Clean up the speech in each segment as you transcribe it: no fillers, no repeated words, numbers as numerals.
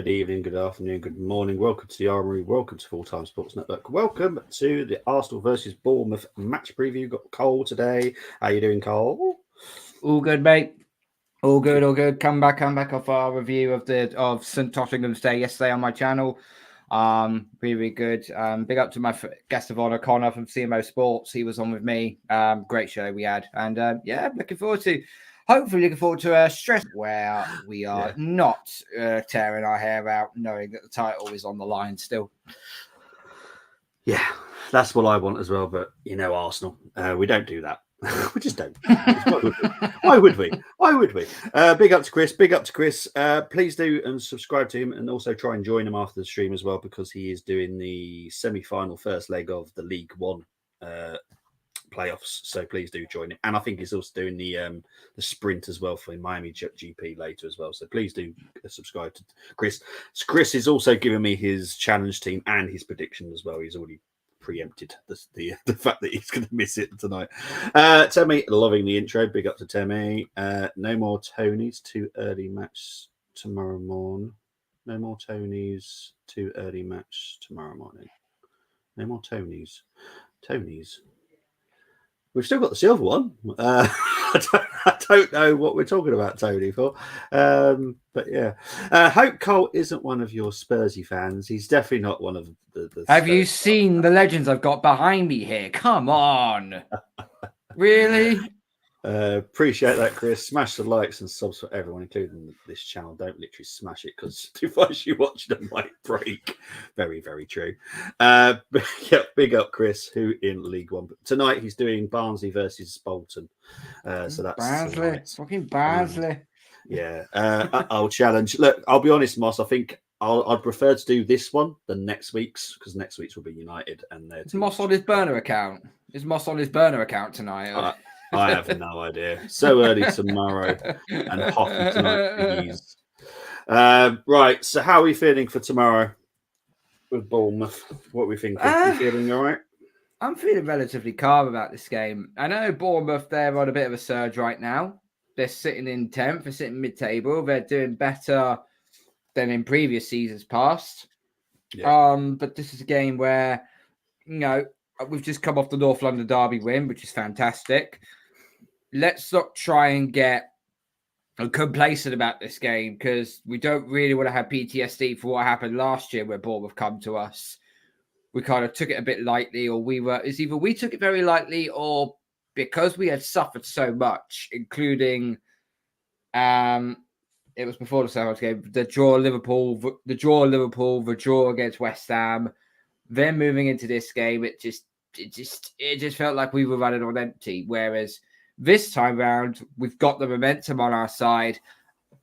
good evening, good afternoon, good morning. Welcome to the Armory. Welcome to Full Time Sports Network. Welcome to the Arsenal versus Bournemouth match preview. Got Cole today. How you doing, Cole? All good, mate. All good, all good. Come back off our review of St Tottenham's Day yesterday on my channel. Really good. Big up to my guest of honor, Connor from CMO Sports. He was on with me. Great show we had, and looking forward to a stress where we are not tearing our hair out, knowing that the title is on the line still. Yeah, that's what I want as well. But Arsenal, we don't do that. We just don't. Why would we? Big up to Chris. Please do and subscribe to him, and also try and join him after the stream as well, because he is doing the semi-final first leg of the League One playoffs. So please do join him. And I think he's also doing the sprint as well for Miami GP later as well. So please do subscribe to Chris. Chris is also giving me his challenge team and his prediction as well. He's already preempted the fact that he's going to miss it tonight. Temi, loving the intro. Big up to Temi. No more Tonys. Too early match tomorrow morning. No more Tonys. Too early match tomorrow morning. No more Tonys. We've still got the silver one. I don't know what we're talking about Tony for. But yeah. Hope Cole isn't one of your Spursy fans. He's definitely not one of the Have you seen the legends I've got behind me here? Come on. Really? Appreciate that, Chris. Smash the likes and subs for everyone, including this channel. Don't literally smash it, because the device you watch them might break. Very, very true. Big up Chris, who in League One. But tonight he's doing Barnsley versus Bolton. So that's Barnsley. Fucking Barnsley. I'll challenge. Look, I'll be honest, Moss. I think I'd prefer to do this one than next week's, because next week's will be United and their. Is Moss on his burner account? Is Moss on his burner account tonight? I have no idea. So early tomorrow and hockey tonight. Please. Right. So how are we feeling for tomorrow with Bournemouth? What are we thinking? You feeling all right? I'm feeling relatively calm about this game. I know Bournemouth, they're on a bit of a surge right now. They're sitting in 10th. They're sitting mid-table. They're doing better than in previous seasons past. Yeah. But this is a game where, we've just come off the North London derby win, which is fantastic. Let's not try and get complacent about this game, because we don't really want to have PTSD for what happened last year where Bournemouth come to us. We kind of took it a bit lightly, or it's either we took it very lightly, or because we had suffered so much, including it was before the Southampton game, the draw against West Ham. Then moving into this game, it just felt like we were running on empty. Whereas this time round, we've got the momentum on our side.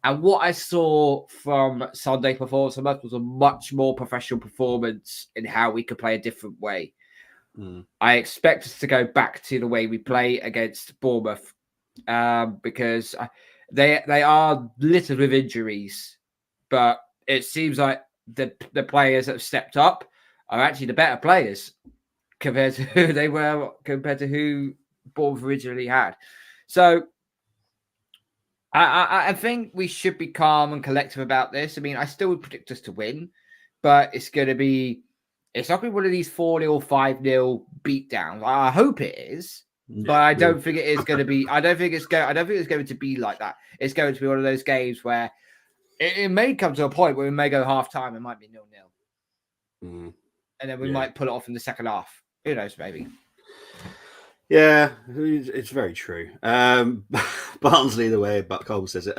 And what I saw from Sunday performance was a much more professional performance in how we could play a different way. I expect us to go back to the way we play against Bournemouth, because they are littered with injuries. But it seems like the players that have stepped up are actually the better players compared to who Bournemouth originally had. So I think we should be calm and collective about this. I mean, I still would predict us to win, but it's not going to be one of these 4-0, 5-0 beatdowns. I hope it is, but I don't think it is going to be. I don't think it's going to be like that. It's going to be one of those games where it may come to a point where we may go half time. It might be 0-0. And then we might pull it off in the second half. Who knows, maybe. Yeah, it's very true. Barnsley, the way Cole says it.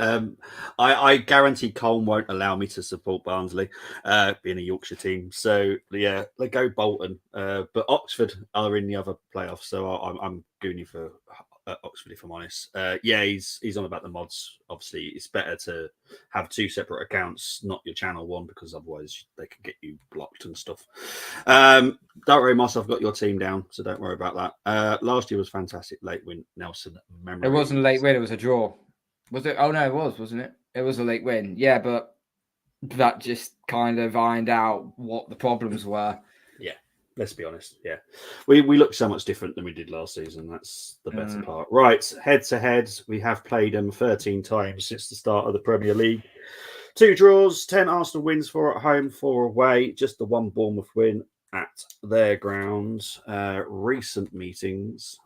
I guarantee Cole won't allow me to support Barnsley, being a Yorkshire team. So, yeah, they go Bolton. But Oxford are in the other playoffs, so I'm gooning for Oxford, if I'm honest. He's on about the mods. Obviously, it's better to have two separate accounts, not your channel one, because otherwise they can get you blocked and stuff. Don't worry, Moss, I've got your team down, so don't worry about that. Last year was fantastic. Late win, Nelson. Memory. It wasn't a late win, it was a draw. Was it? Oh, no, it was, wasn't it? It was a late win. Yeah, but that just kind of ironed out what the problems were. Yeah. Let's be honest. Yeah, we look so much different than we did last season. That's the better part. Right, head to head, we have played them 13 times since the start of the Premier League. 2 draws, 10 Arsenal wins, 4 at home, 4 away. Just the one Bournemouth win at their grounds. Recent meetings.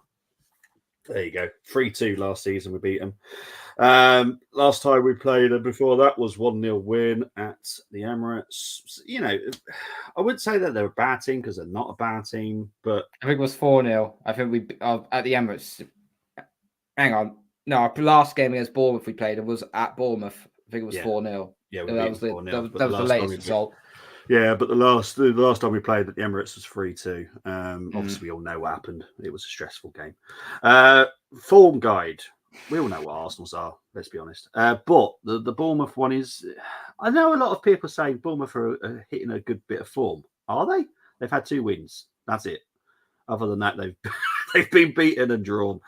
There you go. 3-2 last season, we beat them. Last time we played them before that was 1-0 win at the Emirates. You know, I wouldn't say that they're a bad team because they're not a bad team, but I think it was 4-0. I think we at the Emirates. Hang on. No, our last game against Bournemouth we played, it was at Bournemouth. I think it was 4-0. Yeah, that was the 4-0, that was the latest result. Yeah, but the last time we played at the Emirates was 3-2. Obviously, we all know what happened. It was a stressful game. Form guide. We all know what Arsenal's are, let's be honest. But the Bournemouth one is... I know a lot of people saying Bournemouth are hitting a good bit of form. Are they? They've had 2 wins. That's it. Other than that, they've been beaten and drawn.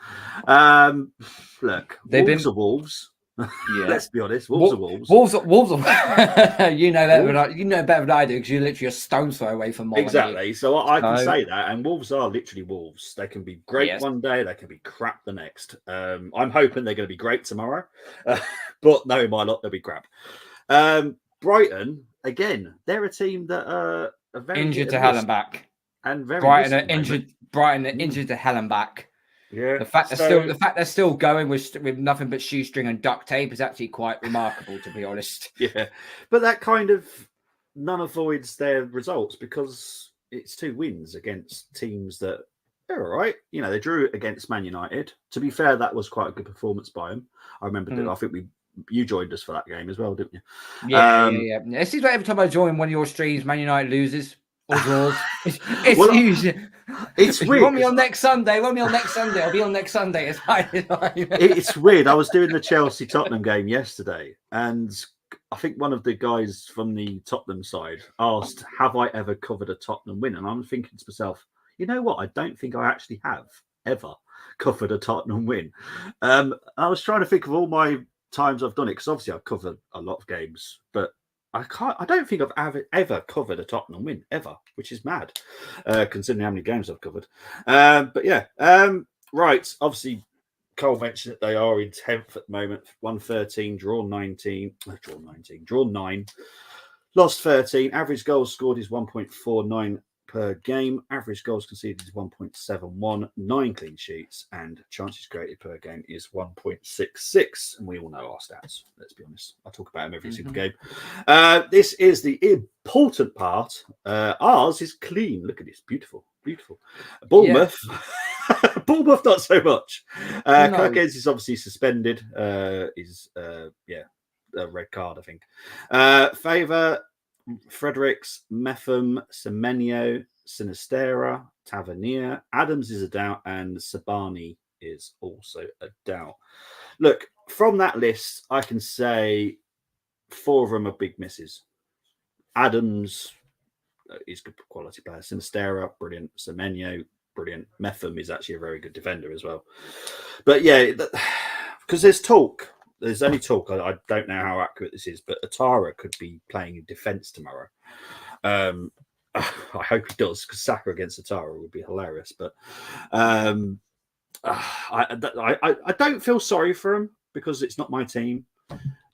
Look, Wolves are Wolves. Yeah. Let's be honest. Wolves are Wolves. Wolves are. You know that. You know better than I do because you're literally a stone's throw away from Molyneux. Exactly. So I can say that. And Wolves are literally Wolves. They can be great one day. They can be crap the next. I'm hoping they're going to be great tomorrow. But no, my lot, they'll be crap. Brighton, again, they're a team that are very injured to hell and back. And very Brighton are injured. Brighton are injured to hell and back. Yeah. The fact they're still going with nothing but shoestring and duct tape is actually quite remarkable, to be honest. Yeah, but that kind of none avoids their results because it's 2 wins against teams that they're all right. You know, they drew against Man United. To be fair, that was quite a good performance by them. I remember. I think you joined us for that game as well, didn't you? Yeah. It seems like every time I join one of your streams, Man United loses or draws. It's usually. It's weird. You want me on next Sunday? I'll be on next Sunday. It's fine. It's weird. I was doing the Chelsea Tottenham game yesterday, and I think one of the guys from the Tottenham side asked, "Have I ever covered a Tottenham win?" And I'm thinking to myself, you know what? I don't think I actually have ever covered a Tottenham win. I was trying to think of all my times I've done it because obviously I've covered a lot of games, but I don't think I've ever covered a Tottenham win ever, which is mad, considering how many games I've covered. But yeah, right. Obviously, Cole mentioned that they are in 10th at the moment, 113, draw 9, lost 13. Average goals scored is 1.49 per game. Average goals conceded is 1.71, 9 clean sheets, and chances created per game is 1.66. And we all know our stats, let's be honest. I talk about them every single game. This is the important part. Ours is clean. Look at this. Beautiful. Bournemouth. Yeah. Bournemouth, not so much. Kirk Hens is obviously suspended. A red card, I think. Favour, Fredericks, Metham, Semenyo, Sinistera, Tavernier, Adams is a doubt, and Sabani is also a doubt. Look, from that list, I can say 4 of them are big misses. Adams is a good quality player. Sinistera, brilliant. Semenyo, brilliant. Metham is actually a very good defender as well. But yeah, because there's talk. There's only talk. I don't know how accurate this is, but Atara could be playing in defence tomorrow. I hope he does, because Saka against Atara would be hilarious. But I don't feel sorry for him because it's not my team.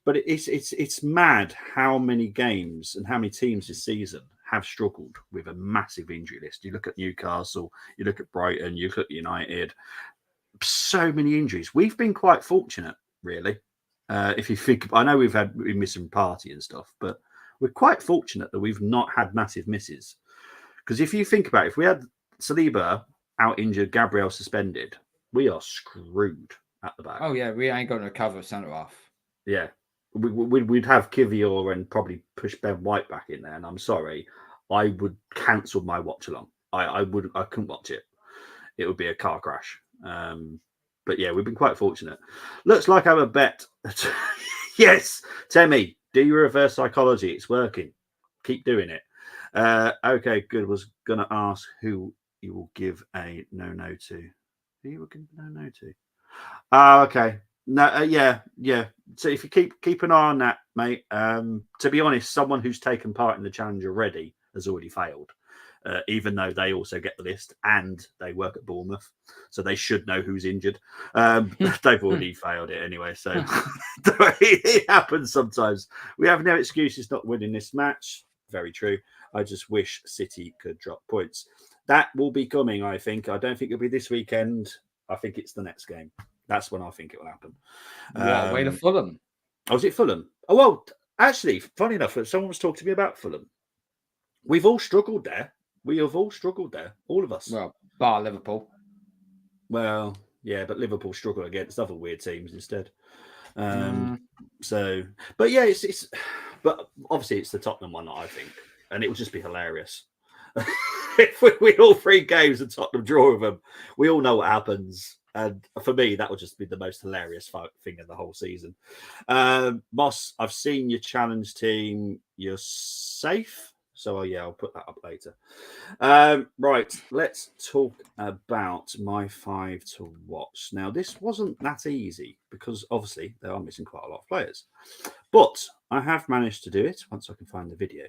But it's mad how many games and how many teams this season have struggled with a massive injury list. You look at Newcastle, you look at Brighton, you look at United. So many injuries. We've been quite fortunate, really. If you think, I know we've been missing Party and stuff, but we're quite fortunate that we've not had massive misses. Because if you think about it, if we had Saliba out injured, Gabriel suspended, we are screwed at the back. Oh yeah, we ain't going to recover centre half. Yeah, we'd have Kivior and probably push Ben White back in there. And I'm sorry, I would cancel my watch along. I couldn't watch it. It would be a car crash. But yeah, we've been quite fortunate. Looks like I have a bet. Yes, Temi, do your reverse psychology. It's working. Keep doing it. Okay, good. Was going to ask who you will give a no to. Who you will give no to? Okay. No, yeah. So if you keep an eye on that, mate. To be honest, someone who's taken part in the challenge already has already failed. Even though they also get the list and they work at Bournemouth, so they should know who's injured. They've already failed it anyway, so it happens sometimes. We have no excuses not winning this match. Very true. I just wish City could drop points. That will be coming, I think. I don't think it'll be this weekend. I think it's the next game. That's when I think it will happen. What, away to Fulham? Oh, was it Fulham? Oh, well, actually, funny enough, someone was talking to me about Fulham. We've all struggled there. We have all struggled there, all of us. Well, bar Liverpool. Well, yeah, but Liverpool struggle against other weird teams instead. So, but yeah, but obviously it's the Tottenham one that I think, and it will just be hilarious. If we win all 3 games and Tottenham draw with them, we all know what happens. And for me, that would just be the most hilarious thing of the whole season. Moss, I've seen your challenge team. You're safe. So, yeah, I'll put that up later. Right, let's talk about my 5 to watch. Now, this wasn't that easy because, obviously, they are missing quite a lot of players. But I have managed to do it once I can find the video.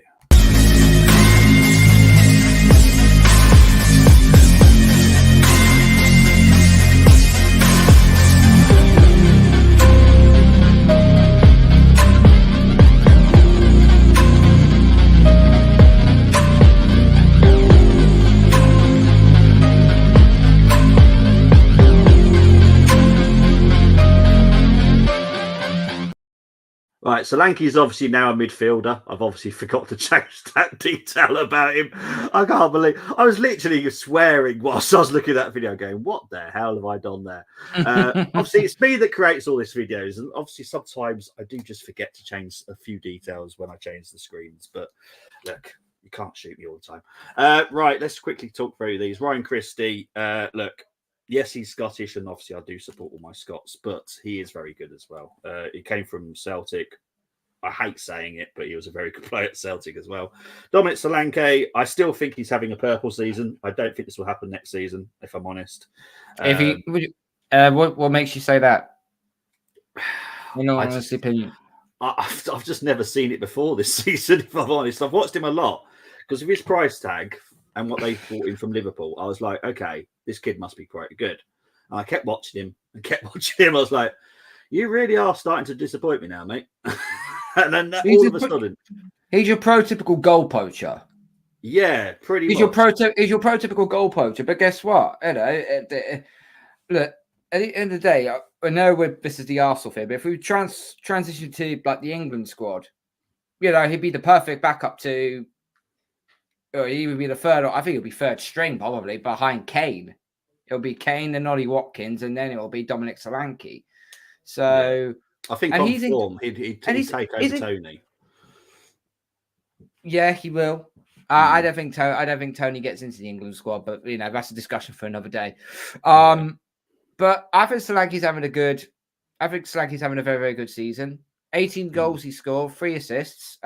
Right, Solanke's obviously now a midfielder. I've obviously forgot to change that detail about him. I can't believe I was literally swearing whilst I was looking at that video, going, "What the hell have I done there?" Obviously, it's me that creates all these videos, and obviously sometimes I do just forget to change a few details when I change the screens. But look, you can't shoot me all the time. Right, let's quickly talk through these. Ryan Christie, look. Yes, he's Scottish, and obviously I do support all my Scots, but he is very good as well. He came from Celtic. I hate saying it, but he was a very good player at Celtic as well. Dominic Solanke, I still think he's having a purple season. I don't think this will happen next season, if I'm honest. What makes you say that? Honest opinion. I've just never seen it before this season, if I'm honest. I've watched him a lot because of his price tag and what they bought him from Liverpool. I was like, okay, this kid must be quite good. And I kept watching him and kept watching him. I was like, you really are starting to disappoint me now, mate. And then all of a sudden, he's your prototypical goal poacher. Yeah, pretty much. He's your prototypical goal poacher. But guess what? You know, look, at the end of the day, I know this is the Arsenal thing, but if we transition to like the England squad, you know, he'd be the perfect backup to. Or he would be the third. I think it'll be third string probably behind Kane. It'll be Kane and Ollie Watkins, and then it'll be Dominic Solanke. So I think on form, he'd take over Tony. Yeah, he will. I don't think Tony gets into the England squad, but you know that's a discussion for another day. But I think Solanke's having a very, very good season. 18 goals he scored, 3 assists.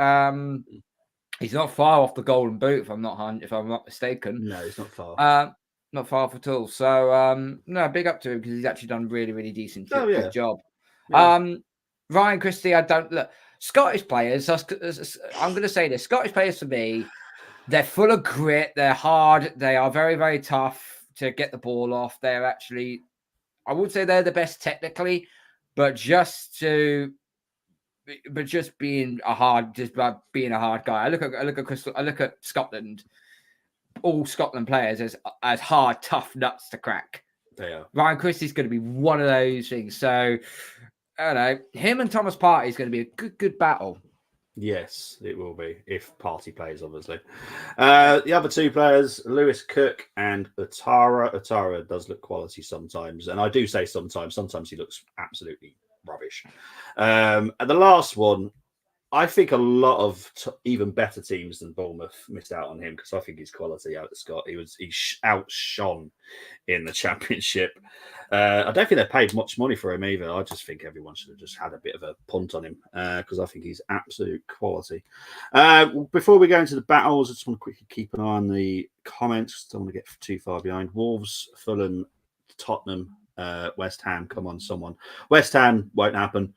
He's not far off the Golden Boot, if I'm not mistaken. No, he's not far. Not far off at all. So no, big up to him because he's actually done really, really decent good job. Yeah. Ryan Christie, I don't look. Scottish players, I'm going to say this. Scottish players for me, they're full of grit. They're hard. They are very, very tough to get the ball off. They're actually, I would say they're the best technically, but just being a hard guy. I look at Scotland. All Scotland players as hard, tough nuts to crack. They are. Ryan Christie's going to be one of those things. So I don't know. Him and Thomas Partey is going to be a good battle. Yes, it will be if Partey plays, obviously. The other 2 players, Lewis Cook and Ouattara. Ouattara does look quality sometimes, and I do say sometimes. Sometimes he looks absolutely rubbish. And the last one, I think a lot of even better teams than Bournemouth missed out on him because I think his quality out at Scott. He outshone in the Championship. I don't think they paid much money for him either. I just think everyone should have just had a bit of a punt on him because I think he's absolute quality. Before we go into the battles, I just want to quickly keep an eye on the comments. Don't want to get too far behind. Wolves, Fulham, Tottenham, West Ham. Come on, someone. West Ham won't happen.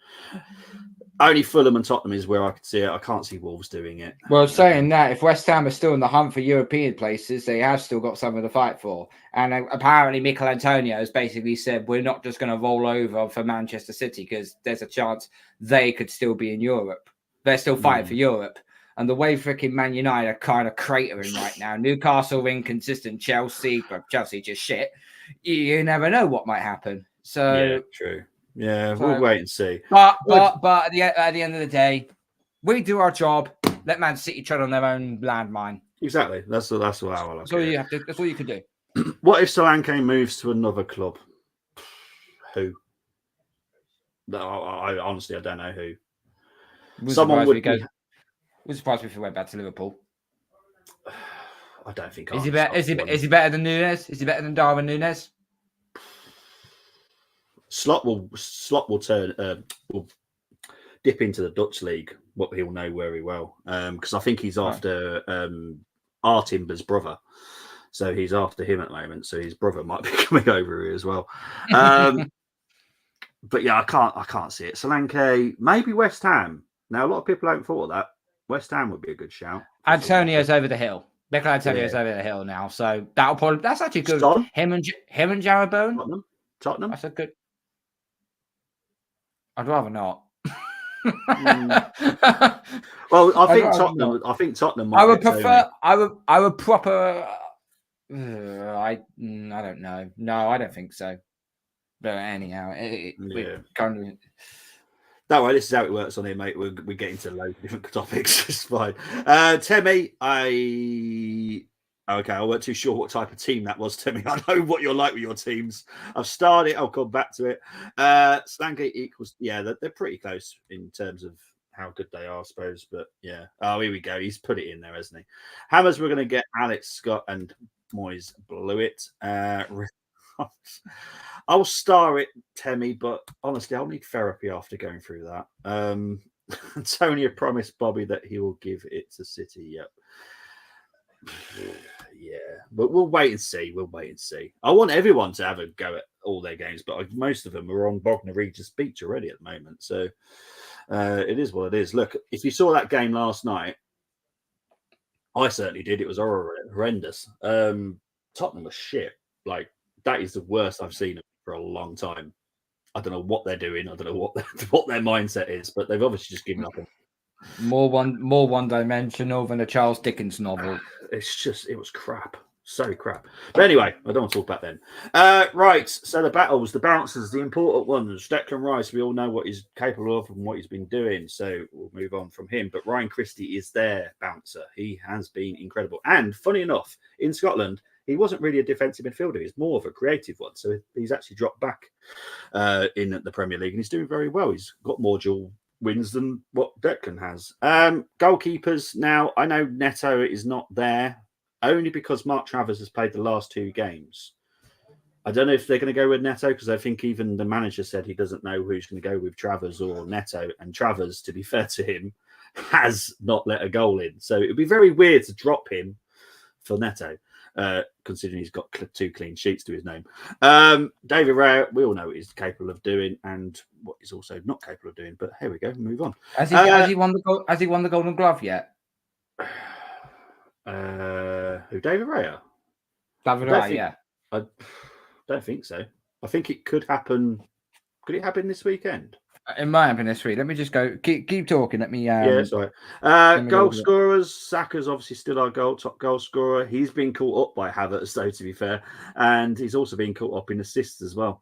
Only Fulham and Tottenham is where I could see it. I can't see Wolves doing it. Well, saying that, if West Ham are still in the hunt for European places, they have still got something to fight for. And apparently, Mikel Antonio has basically said we're not just going to roll over for Manchester City because there's a chance they could still be in Europe. They're still fighting for Europe. And the way freaking Man United are kind of cratering right now, Newcastle inconsistent, Chelsea, but Chelsea just shit. You never know what might happen. So yeah, true. Yeah, we'll wait and see. But at the end of the day, we do our job. Let Man City tread on their own landmine. Exactly. That's how I like that's all you have to. That's all you can do. What if Solanke moves to another club? Who? No, I honestly I don't know who. Someone would go. Wouldn't surprise me if he went back to Liverpool. I don't think. Is he better? Is he better than Nunes? Is he better than Darwin Nunes? Slot will turn will dip into the Dutch league. What he'll know very well because I think he's after our Timber's brother, so he's after him at the moment. So his brother might be coming over here as well. But yeah, I can't see it. Solanke, maybe West Ham. Now a lot of people haven't thought of that. West Ham would be a good shout. Antonio's over the hill. Mikel Antonio's over the hill now, so that's actually good. Son? Him and Jarrod Bowen. Tottenham. That's a good. I'd rather not. Well, I think Tottenham. Might I would prefer. I would proper. I don't know. No, I don't think so. But anyhow, kind of. That way, this is how it works on here, mate. We're getting to loads of different topics. It's fine. Temi, I weren't too sure what type of team that was, Temi. I know what you're like with your teams. I've started. I'll come back to it. Solanke equals. Yeah, they're pretty close in terms of how good they are, I suppose. But yeah. Oh, here we go. He's put it in there, hasn't he? Hammers. We're going to get Alex Scott and Moyes blew it. I'll star it, Temi, but honestly, I'll need therapy after going through that. Antonio promised Bobby that he will give it to City. Yep. Yeah, but we'll wait and see. I want everyone to have a go at all their games, but most of them are on Bognor Regis Beach already at the moment. So it is what it is. Look, if you saw that game last night, I certainly did. It was horrendous. Tottenham was shit. Like, that is the worst I've seen for a long time. I don't know what they're doing. I don't know what their mindset is, but they've obviously just given up. More one-dimensional than a Charles Dickens novel. It was crap. So crap. But anyway, I don't want to talk about them. Right. So the battles, the bouncers, the important ones. Declan Rice, we all know what he's capable of and what he's been doing. So we'll move on from him. But Ryan Christie is their bouncer. He has been incredible. And funny enough, in Scotland, he wasn't really a defensive midfielder. He's more of a creative one. So he's actually dropped back in the Premier League and he's doing very well. He's got more dual wins than what Declan has. Goalkeepers. Now, I know Neto is not there only because Mark Travers has played the last 2 games. I don't know if they're going to go with Neto because I think even the manager said he doesn't know who's going to go with Travers or Neto. And Travers, to be fair to him, has not let a goal in. So it'd be very weird to drop him for Neto. Considering he's got 2 clean sheets to his name. David Raya, we all know what he's capable of doing and what he's also not capable of doing. But here we go, move on. Has he won the Golden Glove yet? Who? David Raya? David Raya, yeah. I don't think so. I think it could happen. Could it happen this weekend? It might happen this week. Let me just go. Keep talking. Let me. Yeah, sorry. Goal scorers. Saka's obviously still our top goal scorer. He's been caught up by Havertz, though, to be fair, and he's also been caught up in assists as well.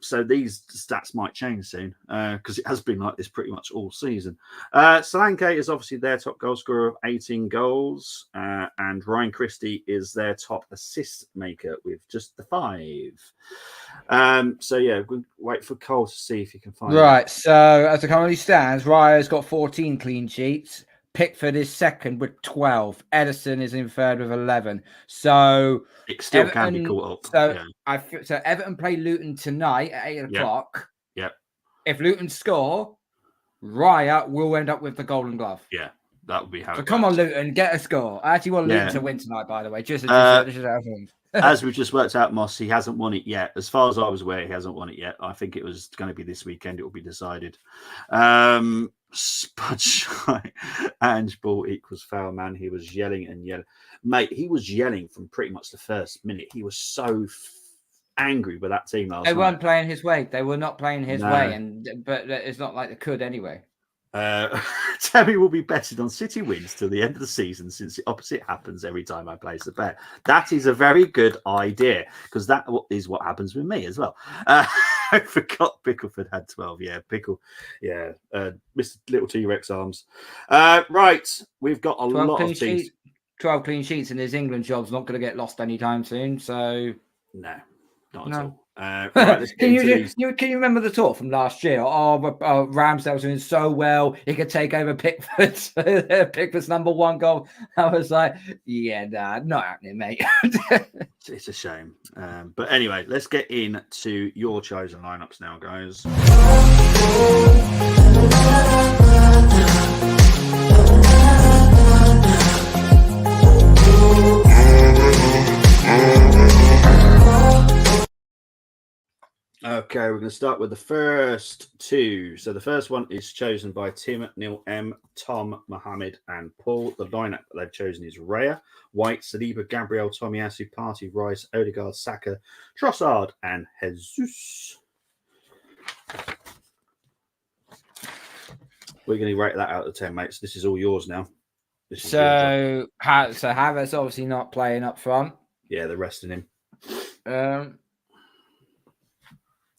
So these stats might change soon because it has been like this pretty much all season. Solanke is obviously their top goal scorer of 18 goals, and Ryan Christie is their top assist maker with just the 5. So yeah, we'll wait for Cole to see if he can find. Right. So as it currently stands, Raya's got 14 clean sheets. Pickford is second with 12. Edison is in third with 11. So it still Everton, can be caught up. So yeah. So Everton play Luton tonight at 8 o'clock. Yep. If Luton score, Raya will end up with the Golden Glove. Yeah. That would be how. So come on, Luton, get a score. I actually want Luton to win tonight, by the way. Just As we just worked out, Moss, he hasn't won it yet. As far as I was aware, he hasn't won it yet. I think it was going to be this weekend. It will be decided. Spud Shy, Ange ball equals foul, man. He was yelling and yelling. Mate, he was yelling from pretty much the first minute. He was so angry with that team last night. They weren't playing his way. They were not playing his way, but it's not like they could anyway. Tammy will be betting on City wins till the end of the season, since the opposite happens every time I place a bet. That is a very good idea, because that is what happens with me as well. I forgot Pickleford had 12. Yeah, Pickle. Yeah, Mr. Little T-Rex arms. Right, we've got a lot of teams. 12 clean sheets, and his England job's not going to get lost anytime soon. So no, not at all. Right, can you remember the talk from last year? Ramsdale's doing so well, he could take over Pickford's number one goal. I was like, yeah, nah, not happening, mate. It's a shame. But anyway, let's get into your chosen lineups now, guys. Okay, we're going to start with the first two. So the first one is chosen by Tim, Neil M, Tom, Mohammed, and Paul. The lineup that they've chosen is Raya, White, Saliba, Gabriel, Tomiyasu, Partey, Rice, Odegaard, Saka, Trossard, and Jesus. We're going to rate that out of 10, mates. This is all yours now. So Havertz obviously not playing up front. Yeah, they're resting him.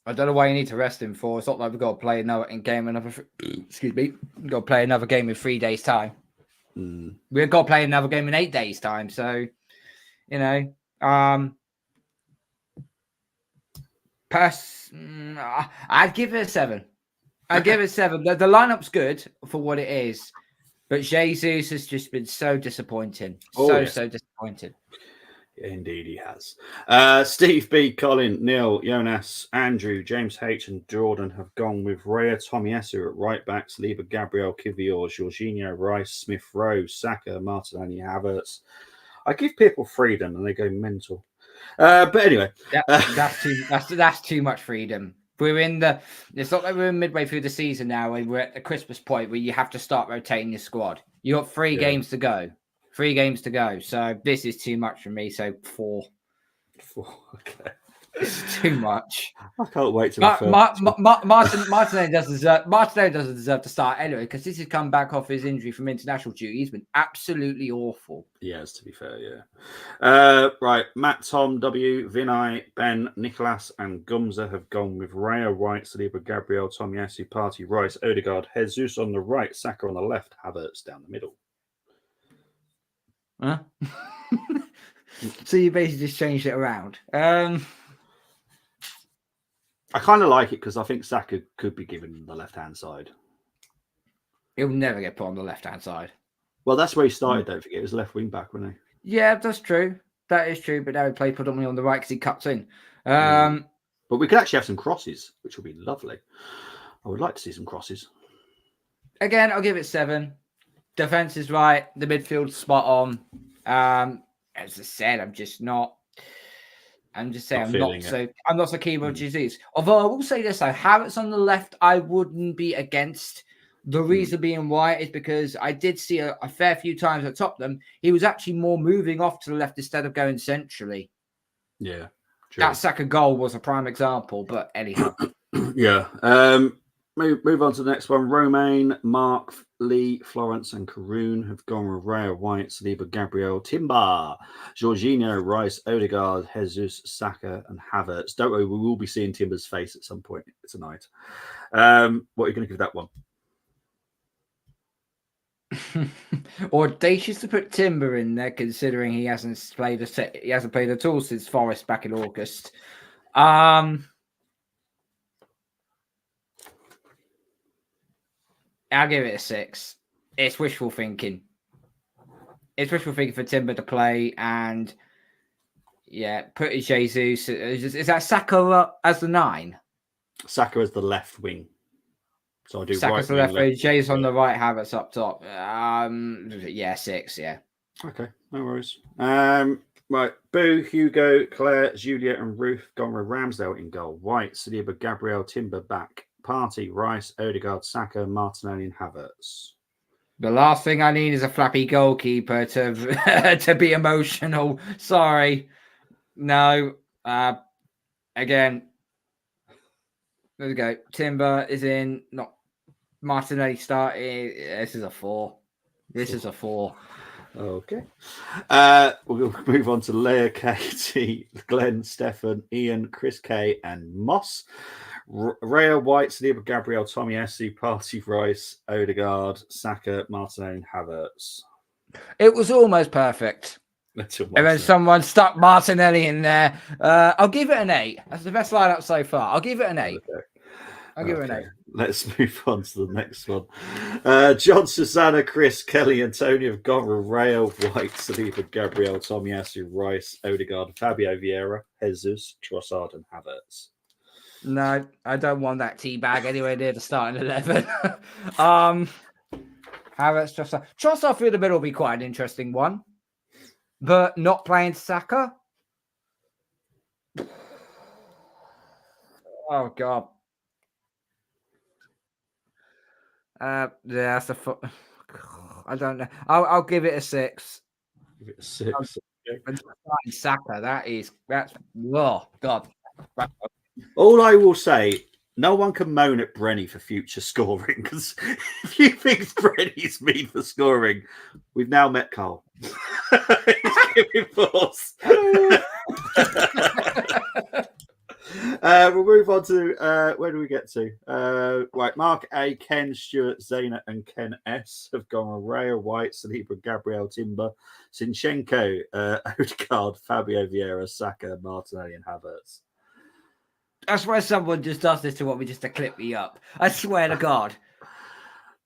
I don't know why you need to rest him for. It's not like we've got to play another game We've got to play another game in 3 days' time. We've got to play another game in 8 days' time. So, I'd give it a 7. I'd give it a 7. The lineup's good for what it is, but Jesus has just been so disappointing. So disappointing. Indeed, he has. Steve B, Colin, Neil, Jonas, Andrew, James H, and Jordan have gone with Raya, Tomiyasu at right back, Saliba, Gabriel, Kivior, Jorginho, Rice, Smith Rowe, Saka, Martinelli, Havertz. I give people freedom and they go mental. But anyway, that's too much freedom. It's not like we're midway through the season now, and we're at the Christmas point where you have to start rotating your squad. You got 3 games to go. 3 games to go. So this is too much for me. So 4. 4. Okay. It's too much. I can't wait to Martinelli doesn't deserve to start anyway, because this has come back off his injury from international duty. He's been absolutely awful. Yes, to be fair, yeah. Right, Matt, Tom, W, Vinay, Ben, Nicholas, and Gumza have gone with Raya, White, Saliba, Gabriel, Tomiyasu, Partey, Rice, Odegaard, Jesus on the right, Saka on the left, Havertz down the middle. Huh? So you basically just changed it around. I kind of like it because I think Saka could be given the left-hand side. He'll never get put on the left-hand side. Well, that's where he started, don't forget. He was left wing back, wasn't he? Yeah, that's true. That is true, but now he plays predominantly on the right because he cuts in. But we could actually have some crosses, which would be lovely. I would like to see some crosses. Again, I'll give it 7. Defense is right. The midfield's spot on. As I said, I'm not so keen with Jesus. Although I will say this, though, Havertz on the left, I wouldn't be against. The reason being why is because I did see a fair few times at Tottenham, he was actually more moving off to the left instead of going centrally. Yeah. True. That second goal was a prime example, but anyhow. Yeah. Move on to the next one. Romain, Mark, Lee, Florence, and Karoon have gone with Raya, White, Saliba, Gabriel, Timber, Jorginho, Rice, Odegaard, Jesus, Saka, and Havertz. Don't worry, we will be seeing Timber's face at some point tonight. What are you going to give that one? Audacious to put Timber in there, considering he hasn't played at all since Forest back in August. I'll give it a 6. It's wishful thinking. It's wishful thinking for Timber to play, and put Jesus. Is that Saka as the 9? Saka as the left wing. So I do Saka's the left wing. Jesus on the right. Havertz up top. 6. Yeah. Okay, no worries. Right, Boo, Hugo, Claire, Julia, and Ruth gone with Ramsdale in goal. White, Saliba, Gabriel, Timber back. Party, Rice, Odegaard, Saka, Martinelli, and Havertz. The last thing I need is a flappy goalkeeper to to be emotional. Sorry, no. Again, there we go. Timber is in. Not Martinelli starting. This is a 4. This is a 4. Okay. We'll move on to Leah, Katie, Glenn, Stefan, Ian, Chris K, and Moss. Raya, White, Saliba, Gabriel, Tommy Essie, Party, Rice, Odegaard, Saka, Martinelli, and Havertz. It was almost perfect. And then someone stuck Martinelli in there. I'll give it an 8. That's the best lineup so far. I'll give it an 8. Okay. I'll give it an 8. Let's move on to the next one. John, Susanna, Chris, Kelly, Antonio, Gomra, Rayo, White, Saliba, Gabriel, Tomiyasu, Rice, Odegaard, Fabio Vieira, Jesus, Trossard, and Havertz. No, I don't want that tea bag anywhere near the starting 11. Havertz, Trossard. Trossard through the middle will be quite an interesting one. But not playing Saka? Oh, God. Yeah, that's a I don't know. I'll give it a 6. Give it a 6. Saka, that's oh God. All I will say, no one can moan at Brenny for future scoring, because if you think Brenny's mean for scoring, we've now met Carl. He's giving force. We'll move on to where do we get to? Right, Mark A, Ken, Stuart, Zaina, and Ken S have gone on Raya, White, Saliba, Gabriel, Timber, Sinchenko, Odegaard, Fabio Vieira, Saka, Martinelli, and Havertz. I swear someone just does this to want me just to clip me up. I swear to God.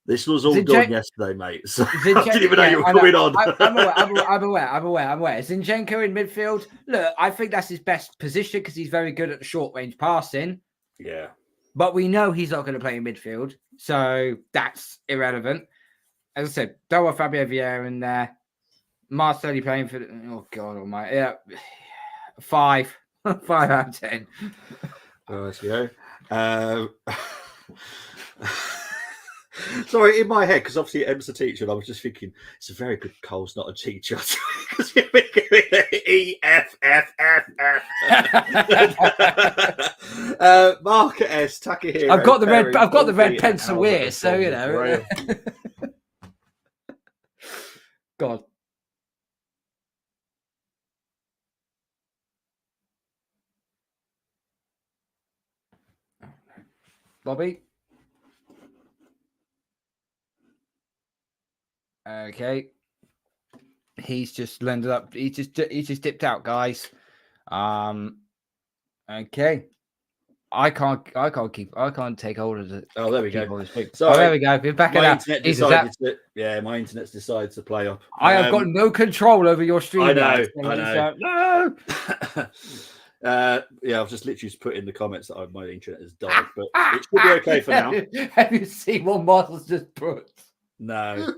This was all done yesterday, mate. So I didn't even know you were coming on. I'm aware. Zinchenko in midfield. Look, I think that's his best position because he's very good at the short range passing. Yeah. But we know he's not going to play in midfield. So that's irrelevant. As I said, don't want Fabio Vieira in there. Marcelli playing for... Oh, God almighty. Yeah. 5. 5 out of 10. Let's go. Sorry, in my head, because obviously Em's a teacher, and I was just thinking, it's a very good Cole's not a teacher. Because you're making E, F, F, F, F. Mark S, Takahiro. I've got the red pencil here, so you know. God. Bobby. Okay. He's just landed up. He just dipped out, guys. Okay. I can't take hold of it. Oh, there we go. So there we go. We're back at that. My internet's decided to play up. I have got no control over your stream. I know. No. Yeah, I've just literally put in the comments that my internet has died, but it should be okay for now. Have you seen what Marcel's just put? No.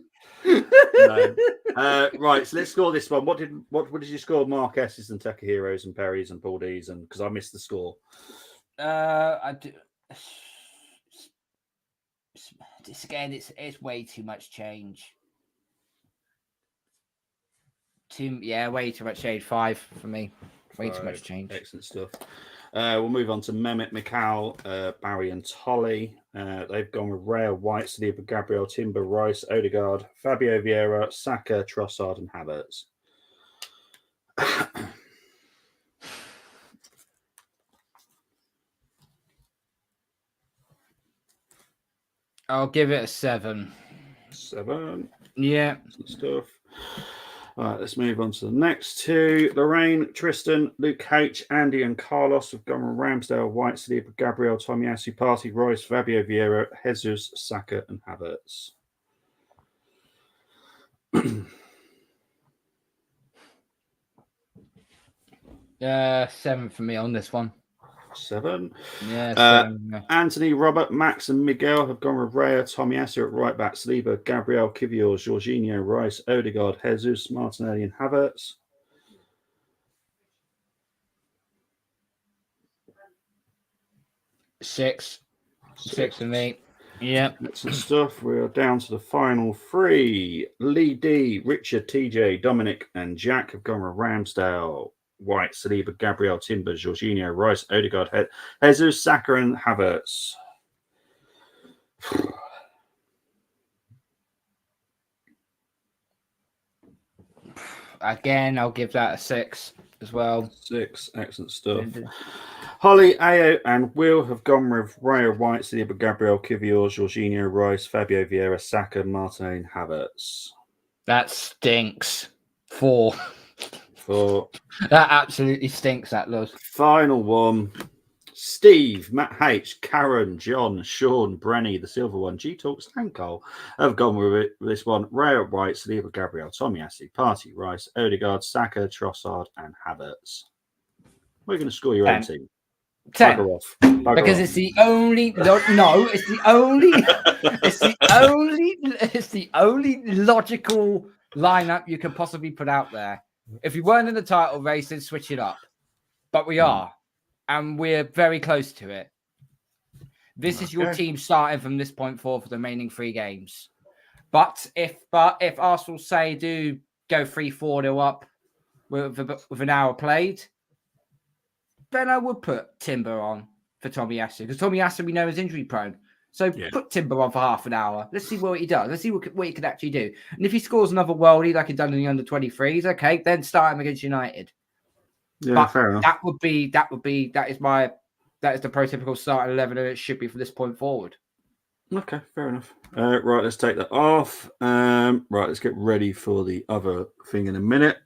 Right, so let's score this one. What did you score? Mark S's and Takahiro's and Perry's and Paul D's, and because I missed the score. This again, it's way too much change. Way too much change. 5 for me. Way too much change. Excellent stuff. We'll move on to Mehmet, Mikal, Barry, and Tolly. They've gone with Raya, White, Saliba, Gabriel, Timber, Rice, Odegaard, Fabio Vieira, Saka, Trossard, and Havertz. I'll give it a 7. 7. Yeah. Excellent stuff. All right, let's move on to the next two. Lorraine, Tristan, Luke H, Andy, and Carlos have gone with Ramsdale, White, Saliba, Gabriel, Tomiyasu, Party, Royce, Fabio Vieira, Jesus, Saka, and Havertz. 7 for me on this one. 7. Yeah. 7. Anthony, Robert, Max, and Miguel have gone with Raya, Tomiyasu at right back, Saliba, Gabriel, Kivior, Jorginho, Rice, Odegaard, Jesus, Martinelli, and Havertz. 6 for me. Yeah. Excellent stuff. We are down to the final three. Lee D, Richard, TJ, Dominic, and Jack have gone with Ramsdale, White, Saliba, Gabriel, Timber, Jorginho, Rice, Odegaard, Jesus, Saka, and Havertz. Again, I'll give that a 6 as well. 6, excellent stuff. Holly, Ayo, and Will have gone with Raya, White, Saliba, Gabriel, Kivior, Jorginho, Rice, Fabio Vieira, Saka, Martin, Havertz. That stinks. 4. 4. That absolutely stinks, that does. Final one. Steve, Matt H, Karen, John, Sean, Brenny, the silver one, G Talks, and Cole have gone with this one. Raya, White, Saliba, Gabriel, Tomiyasu, Party, Rice, Odegaard, Saka, Trossard, and Havertz. We're going to score your own team. 10. Bugger off. Bugger because off. it's the only it's the only logical lineup you can possibly put out there. If you weren't in the title race, then switch it up. But we are, and we're very close to it. This is your team starting from this point forward for the remaining 3 games. But if Arsenal say do go 3-4-0 up with an hour played, then I would put Timber on for Tomiyasu, because Tomiyasu we know is injury prone. So put Timber on for half an hour. Let's see what he does. Let's see what he can actually do. And if he scores another worldie like he done in the under-23s, okay, then start him against United. Yeah, but fair enough. that is the prototypical starting 11, and it should be from this point forward. Okay, fair enough. Right, let's take that off. Right, let's get ready for the other thing in a minute.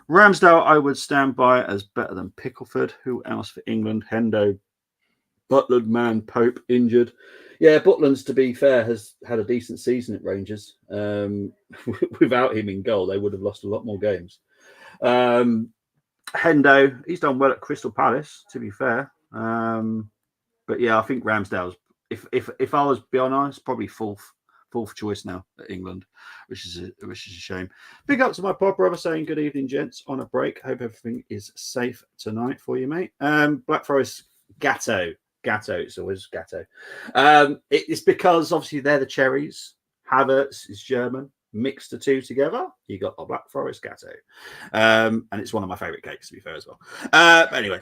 Ramsdale, I would stand by as better than Pickleford. Who else for England? Hendo, Butland, Man, Pope injured. Yeah, Butland's, to be fair, has had a decent season at Rangers. Without him in goal, they would have lost a lot more games. Hendo, he's done well at Crystal Palace, to be fair. But yeah, I think Ramsdale's, if I was being honest, probably fourth choice now at England, which is a shame. Big up to my pod brother saying good evening, gents, on a break. Hope everything is safe tonight for you, mate. Black Forest, Gateau, it's always Gateau. It's because obviously they're the cherries. Havertz is German. Mix the two together, you got a Black Forest Gateau. And it's one of my favourite cakes, to be fair, as well. Anyway,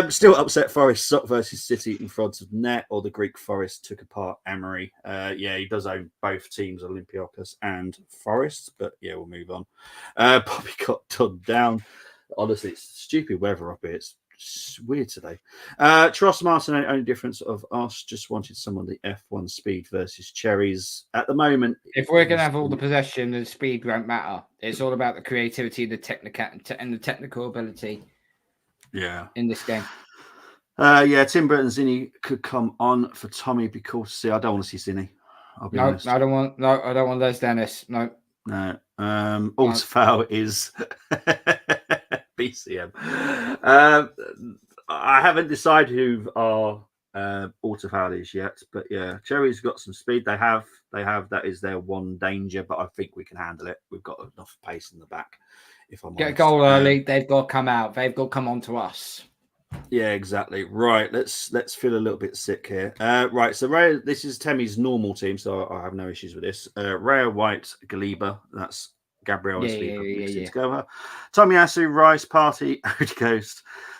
still upset Forest versus City in front of net, or the Greek Forest took apart Emery. Yeah, he does own both teams, Olympiacos and Forest, but yeah, we'll move on. Bobby got done down. Honestly, it's stupid weather up here. It's weird today. Tross Martin, only difference of us just wanted some of the F1 speed versus cherries. At the moment, if we're going to have all the possession, the speed won't matter. It's all about the creativity, the technical ability. Yeah, in this game. Yeah, Timber and Zinni could come on for Tommy. Be cool to see. I don't want to see Zinni. I'll be honest. I don't want Les Dennis. No. Also foul is BCM. I haven't decided who our Autofoul is yet, but yeah, Cherry's got some speed. They have. That is their one danger, but I think we can handle it. We've got enough pace in the back. If I'm get honest. A goal early, they've got to come out. They've got to come on to us. Yeah, exactly. Right, let's feel a little bit sick here. Right, so Ray, this is Temmie's normal team, so I have no issues with this. Raya, White, Galiba, that's Gabriel and Sleeper together. Tomiyasu, Rice, Party, Odegaard,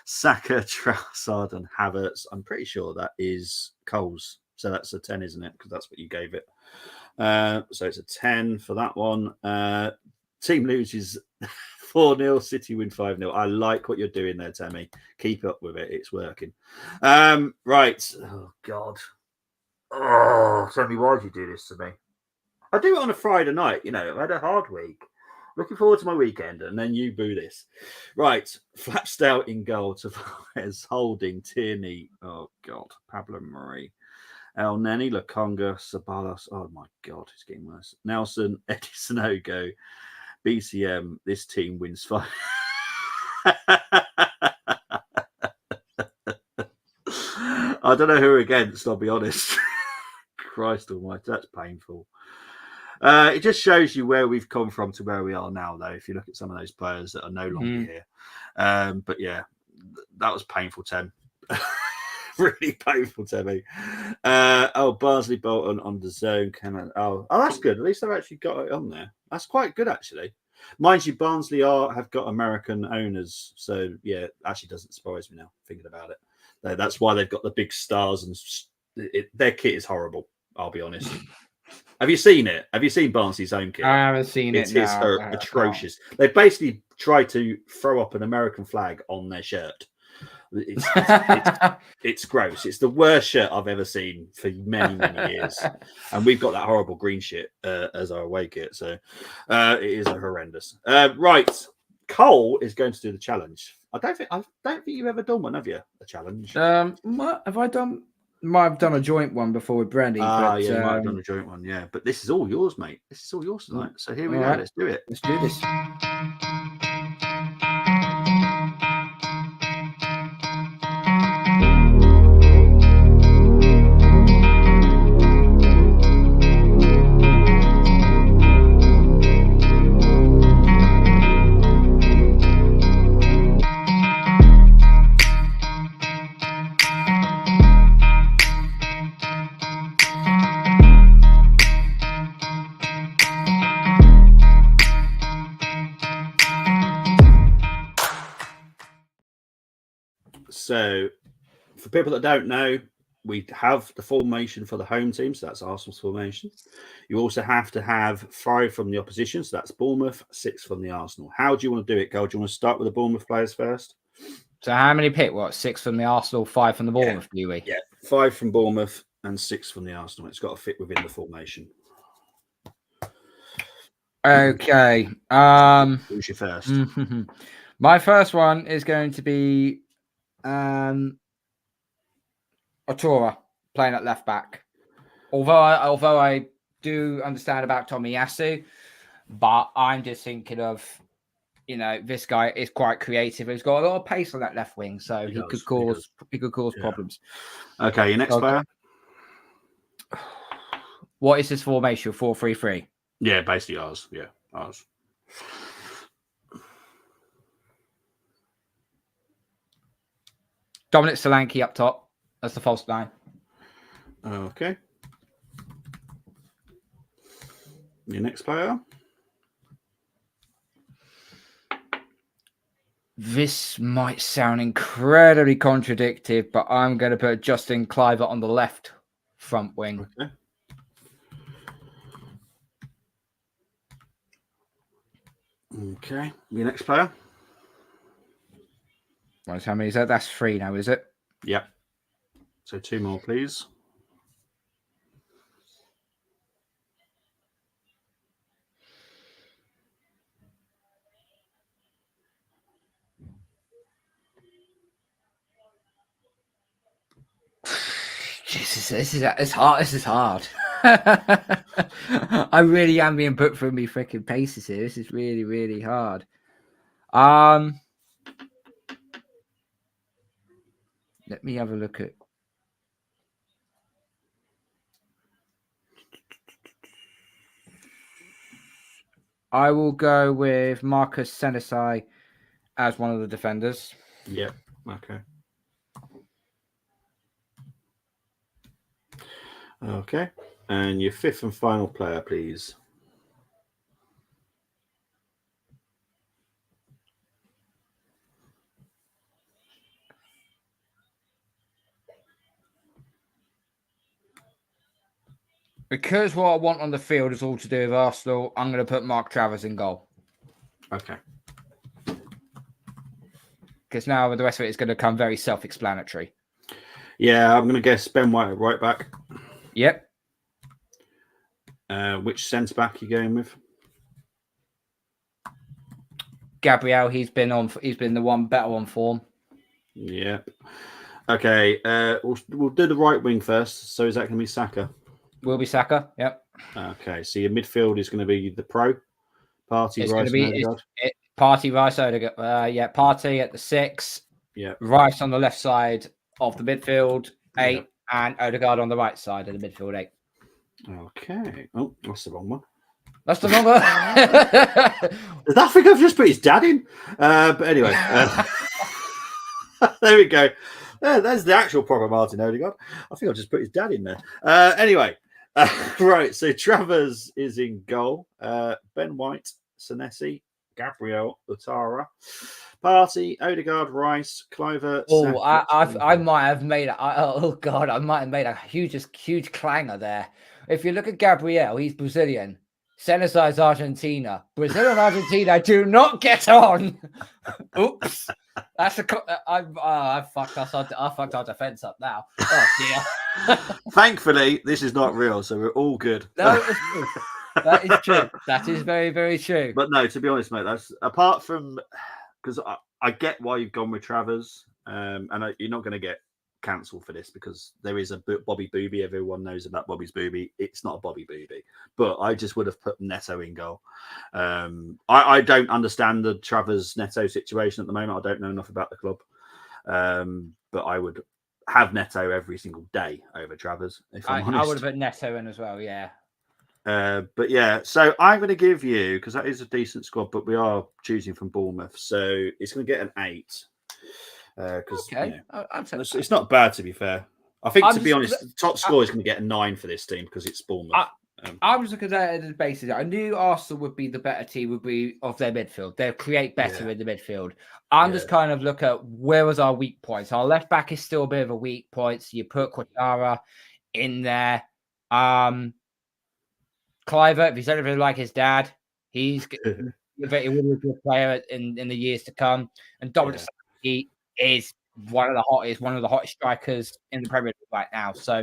Saka, Trossard, and Havertz. I'm pretty sure that is Coles, so that's a 10, isn't it? Because that's what you gave it. So it's a 10 for that one. Team loses 4-0, City win 5-0. I like what you're doing there, Tammy. Keep up with it. It's working. Right. Oh, God. Oh, Tammy, why did you do this to me? I do it on a Friday night. You know, I've had a hard week. Looking forward to my weekend, and then you boo this. Right. Flapstout in goal. Tavares, Holding, Tierney. Oh, God. Pablo Murray. El Neni, Lakonga, Sabalos. Oh, my God. It's getting worse. Nelson, Edison Ogo. BCM, this team wins 5. I don't know who we're against, I'll be honest. Christ almighty, that's painful. It just shows you where we've come from to where we are now, though, if you look at some of those players that are no longer here. But yeah, that was painful, Tim. Really painful to me. Barnsley Bolton on the zone. That's good. At least they've actually got it on there. That's quite good, actually. Mind you, Barnsley have got American owners, so yeah, it actually doesn't surprise me now thinking about it. That's why they've got the big stars, and their kit is horrible. I'll be honest. Have you seen it? Have you seen Barnsley's own kit? I haven't seen it. It's atrocious. They basically try to throw up an American flag on their shirt. It's gross. It's the worst shirt I've ever seen for many years, and we've got that horrible green shit as our away kit. So it is horrendous. Right, Cole is going to do the challenge. I don't think you've ever done one, have you? A challenge? What have I done? Might have done a joint one before with Brandy. Yeah, you might have done a joint one. Yeah, but this is all yours, mate. This is all yours tonight. So here we go. Right. Let's do it. Let's do this. So, for people that don't know, we have the formation for the home team, so that's Arsenal's formation. You also have to have 5 from the opposition, so that's Bournemouth, 6 from the Arsenal. How do you want to do it, Cole? Do you want to start with the Bournemouth players first? So how many pick? What, 6 from the Arsenal, 5 from the Bournemouth, do we? Yeah, 5 from Bournemouth and 6 from the Arsenal. It's got to fit within the formation. Okay. Who's your first? My first one is going to be Otora playing at left back. Although I do understand about Tomiyasu, but I'm just thinking of, this guy is quite creative. He's got a lot of pace on that left wing, so he could cause problems. Okay, your next player. What is this formation? 4-3-3. Yeah, basically ours. Yeah, ours. Dominic Solanke up top. That's the false 9. Okay. Your next player. This might sound incredibly contradictory, but I'm going to put Justin Kluivert on the left front wing. Okay. Okay. Your next player. How many is that? That's 3 now, is it? Yep. So 2 more, please. Jesus, this is hard. This is hard. I really am being put through me freaking paces here. This is really, really hard. Let me have a look at. I will go with Marcus Senesi as one of the defenders. Yep. Okay. Okay. And your 5th and final player, please. Because what I want on the field is all to do with Arsenal, I'm going to put Mark Travers in goal. Okay. Because now the rest of it is going to come very self-explanatory. Yeah, I'm going to guess Ben White at right back. Yep. Which centre back are you going with? Gabriel, he's been the one better on form. Yep. Okay. We'll do the right wing first. So is that going to be Saka? Will be Saka. Yep. Okay. So your midfield is going to be the Pro, Partey, Rice, Partey, Rice, Odegaard. Partey at the 6. Yeah. Rice on the left side of the midfield 8, and Odegaard on the right side of the midfield 8. Okay. Oh, that's the wrong one. That's the wrong one. I think I've just put his dad in. But anyway, there we go. There's the actual proper Martin Odegaard. I think I'll just put his dad in there. Anyway, right. So Travers is in goal. Ben White, Senesi, Gabriel, Utara, Party, Odegaard, Rice, Cliver. Oh, Saka, I might have made oh god, I might have made a huge clanger there. If you look at Gabriel, he's Brazilian. Senesi's Argentina. Brazil and Argentina do not get on. Oops. That's I fucked us. I fucked our defense up now. Oh dear. Thankfully, this is not real, so we're all good. No, it's true. That is true. That is very, very true. But no, to be honest, mate, that's apart from because I get why you've gone with Travers, and you're not going to get cancelled for this because there is a Bobby Booby. Everyone knows about Bobby's Booby. It's not a Bobby Booby, but I just would have put Neto in goal. I don't understand the Travers Neto situation at the moment. I don't know enough about the club, but I would have Neto every single day over Travers. If I'm honest, I would have put Neto in as well. Yeah. But yeah, so I'm going to give you, because that is a decent squad, but we are choosing from Bournemouth, so it's going to get an 8. Because okay. It's not bad, to be fair. I think, to be honest, the top score is going to get a 9 for this team because it's Bournemouth. I was looking at it as basis. I knew Arsenal would be the better team, would be of their midfield. They'll create better in the midfield. I'm just kind of look at where was our weak points. Our left back is still a bit of a weak point. So you put Quatara in there. Cliver, if he's anything like his dad, he's a very good player in the years to come. And Dominic Solanke is one of the hottest strikers in the Premier League right now. So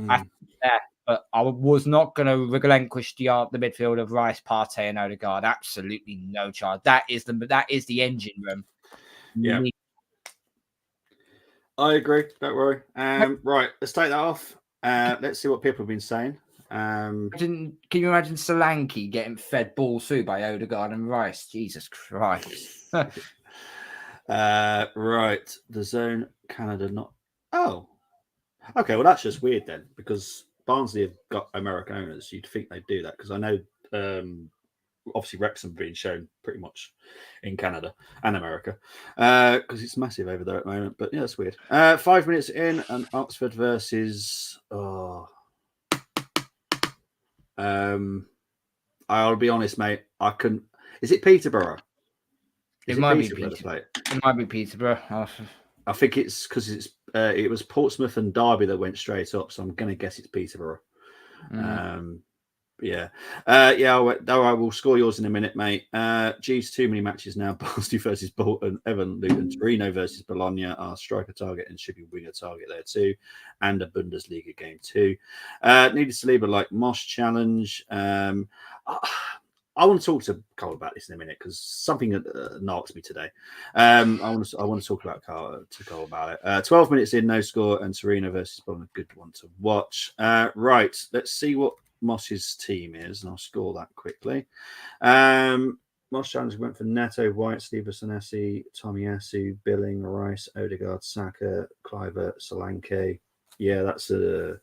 I think that, but I was not going to relinquish the midfield of Rice, Partey, and Odegaard. Absolutely no chance. That is the engine room. Yeah, I agree. Don't worry. Right, let's take that off. Let's see what people have been saying. Can you imagine Solanke getting fed balls through by Odegaard and Rice? Jesus Christ. Right, the zone Canada not. Oh, okay. Well, that's just weird then, because Barnsley have got American owners. You'd think they'd do that because I know, obviously Wrexham being shown pretty much in Canada and America because it's massive over there at the moment. But yeah, that's weird. 5 minutes in, and Oxford versus. I'll be honest, mate. I couldn't. Is it Peterborough? It might be Peterborough. It might be Peterborough. I think it's because it was Portsmouth and Derby that went straight up, so I'm going to guess it's Peterborough. Yeah. All right, we'll score yours in a minute, mate. Geez, too many matches now. Barnsley versus Bolton, Everton, Luton, Torino versus Bologna, our striker target, and should be winger target there too, and a Bundesliga game too. Needed to leave a like Moss challenge. I want to talk to Cole about this in a minute because something knocks me today. I want to talk about Cole about it. 12 minutes in, no score, and Torino versus Bologna, a good one to watch. Right, let's see what Moss's team is, and I'll score that quickly. Moss challenge went for Neto, White, Steve Senesi, Tomiyasu, Billing, Rice, Odegaard, Saka, Cliver, Solanke. Yeah, that's a.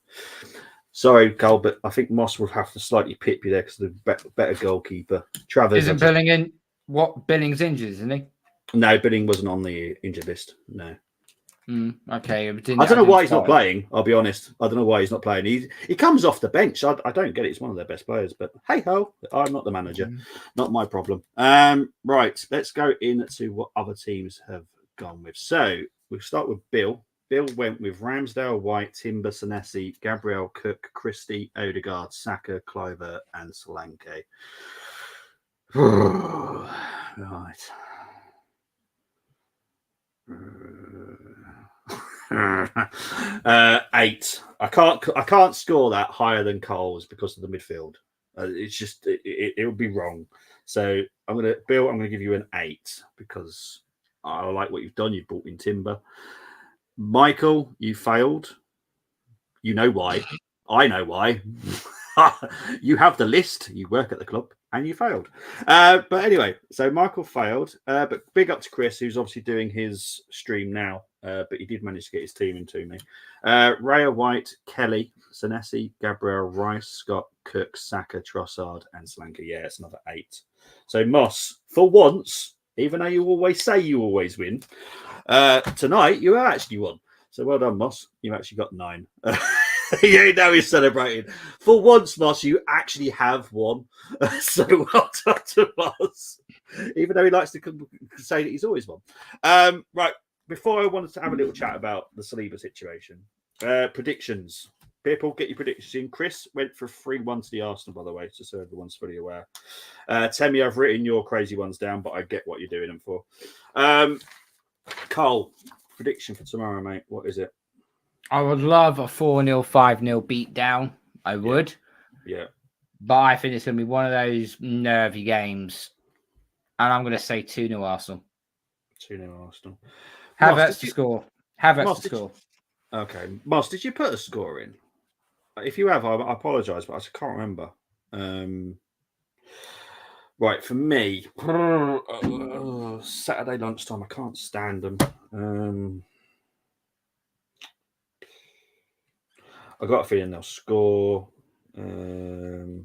Sorry, Cole, but I think Moss would have to slightly pip you there because the better goalkeeper. Travers isn't Billing in. What Billing's injured, isn't he? No, Billing wasn't on the injured list. No. Okay. I don't know why he's not playing. I'll be honest. I don't know why he's not playing. He comes off the bench. I don't get it. He's one of their best players. But hey ho, I'm not the manager. Not my problem. Right. Let's go into what other teams have gone with. So we'll start with Bill. Bill went with Ramsdale, White, Timber, Senesi, Gabriel, Cook, Christie, Odegaard, Saka, Cliver, and Solanke. Right. 8. I can't score that higher than Cole's because of the midfield. It's just it would be wrong. So I'm gonna give you an 8 because I like what you've done. You've brought in Timber. Michael, you failed. You know why. I know why. You have the list. You work at the club. And you failed. But anyway, so Michael failed. But big up to Chris, who's obviously doing his stream now. But he did manage to get his team into me. Raya, White, Kelly, Senesi, Gabriel, Rice, Scott, Cook, Saka, Trossard, and Solanke. Yeah, it's another 8. So Moss, for once, even though you always say you always win, tonight you actually won. So well done, Moss. You actually got 9. Yeah, now he's celebrating. For once, Moss, you actually have won. So well done to Moss. Even though he likes to say that he's always won. Right, before I wanted to have a little chat about the Saliba situation. Predictions. People, get your predictions in. Chris went for 3-1 to the Arsenal, by the way, just so everyone's fully aware. Temi, I've written your crazy ones down, but I get what you're doing them for. Carl, prediction for tomorrow, mate. What is it? I would love a 4-0, 5-0 beat down. I would. Yeah. But I think it's going to be one of those nervy games. And I'm going to say 2-0 Arsenal. 2-0 Arsenal. Havertz to score. Havertz to score. Okay. Moss, did you put a score in? If you have, I apologise, but I can't remember. Right, for me, Saturday lunchtime, I can't stand them. I got a feeling they'll score 3-1.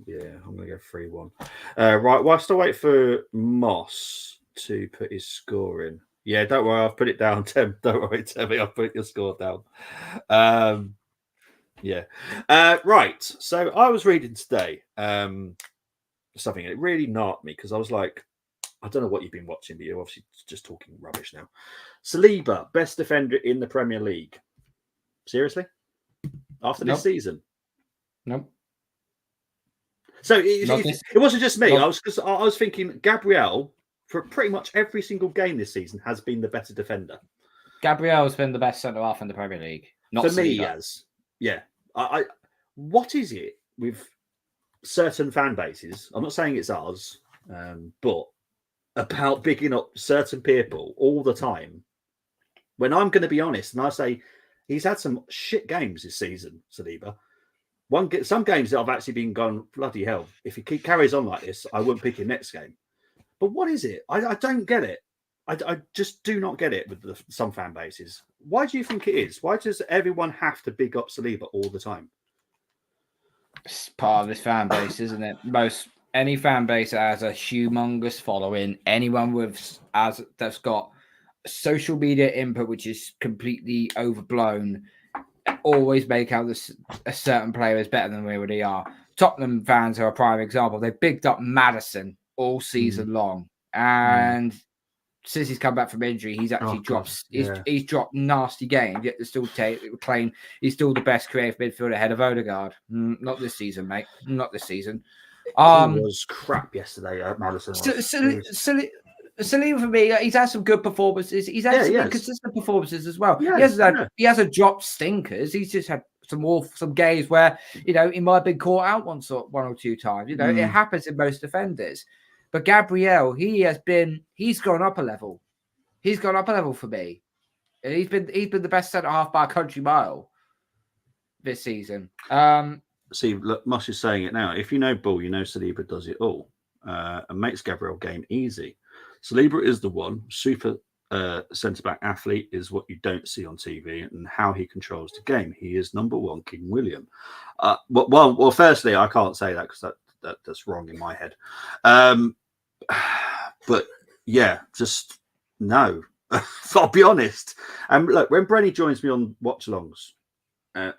Yeah, I'm going to go 3-1. Right, whilst I wait for Moss to put his score in. Yeah, don't worry, I've put it down, Tim. Don't worry, Timmy, I've put your score down. Yeah. Right, so I was reading today something, it really knocked me because I was like, I don't know what you've been watching, but you're obviously just talking rubbish now. Saliba, best defender in the Premier League. Seriously? After this season? Nope. So it wasn't just me. I was thinking Gabriel, for pretty much every single game this season, has been the better defender. Gabriel's been the best centre-half in the Premier League. Not for Saliba. Me, he has. Yeah. What is it with certain fan bases? I'm not saying it's ours, but about bigging up certain people all the time. When I'm going to be honest, and I say he's had some shit games this season, Saliba. Some games that I've actually been going, bloody hell, if he carries on like this, I wouldn't pick him next game. But what is it? I don't get it. I just do not get it with some fan bases. Why do you think it is? Why does everyone have to big up Saliba all the time? It's part of this fan base, isn't it? Any fan base that has a humongous following, anyone that's got social media input which is completely overblown, always make out a certain player is better than we already are. Tottenham fans are a prime example. They bigged up Maddison all season long, and since he's come back from injury, he's actually dropped. He's dropped nasty games. Yet they still claim he's still the best creative midfielder ahead of Odegaard. Not this season, mate. Not this season. He was crap yesterday. Maddison. Saliba for me, he's had some good performances. He's had some consistent performances as well. He hasn't dropped stinkers. He's just had some games where he might have been caught out one or two times. It happens in most defenders. But Gabriel, he's gone up a level. He's gone up a level for me. And he's been the best centre half by a country mile this season. See, look, Moss is saying it now. If you know ball, you know Saliba does it all and makes Gabriel game easy. Saliba is the one. Super centre-back athlete is what you don't see on TV, and how he controls the game. He is number one, King William. Well, firstly, I can't say that because that's wrong in my head. But yeah, just no. I'll be honest. And look, when Brenny joins me on watch-alongs,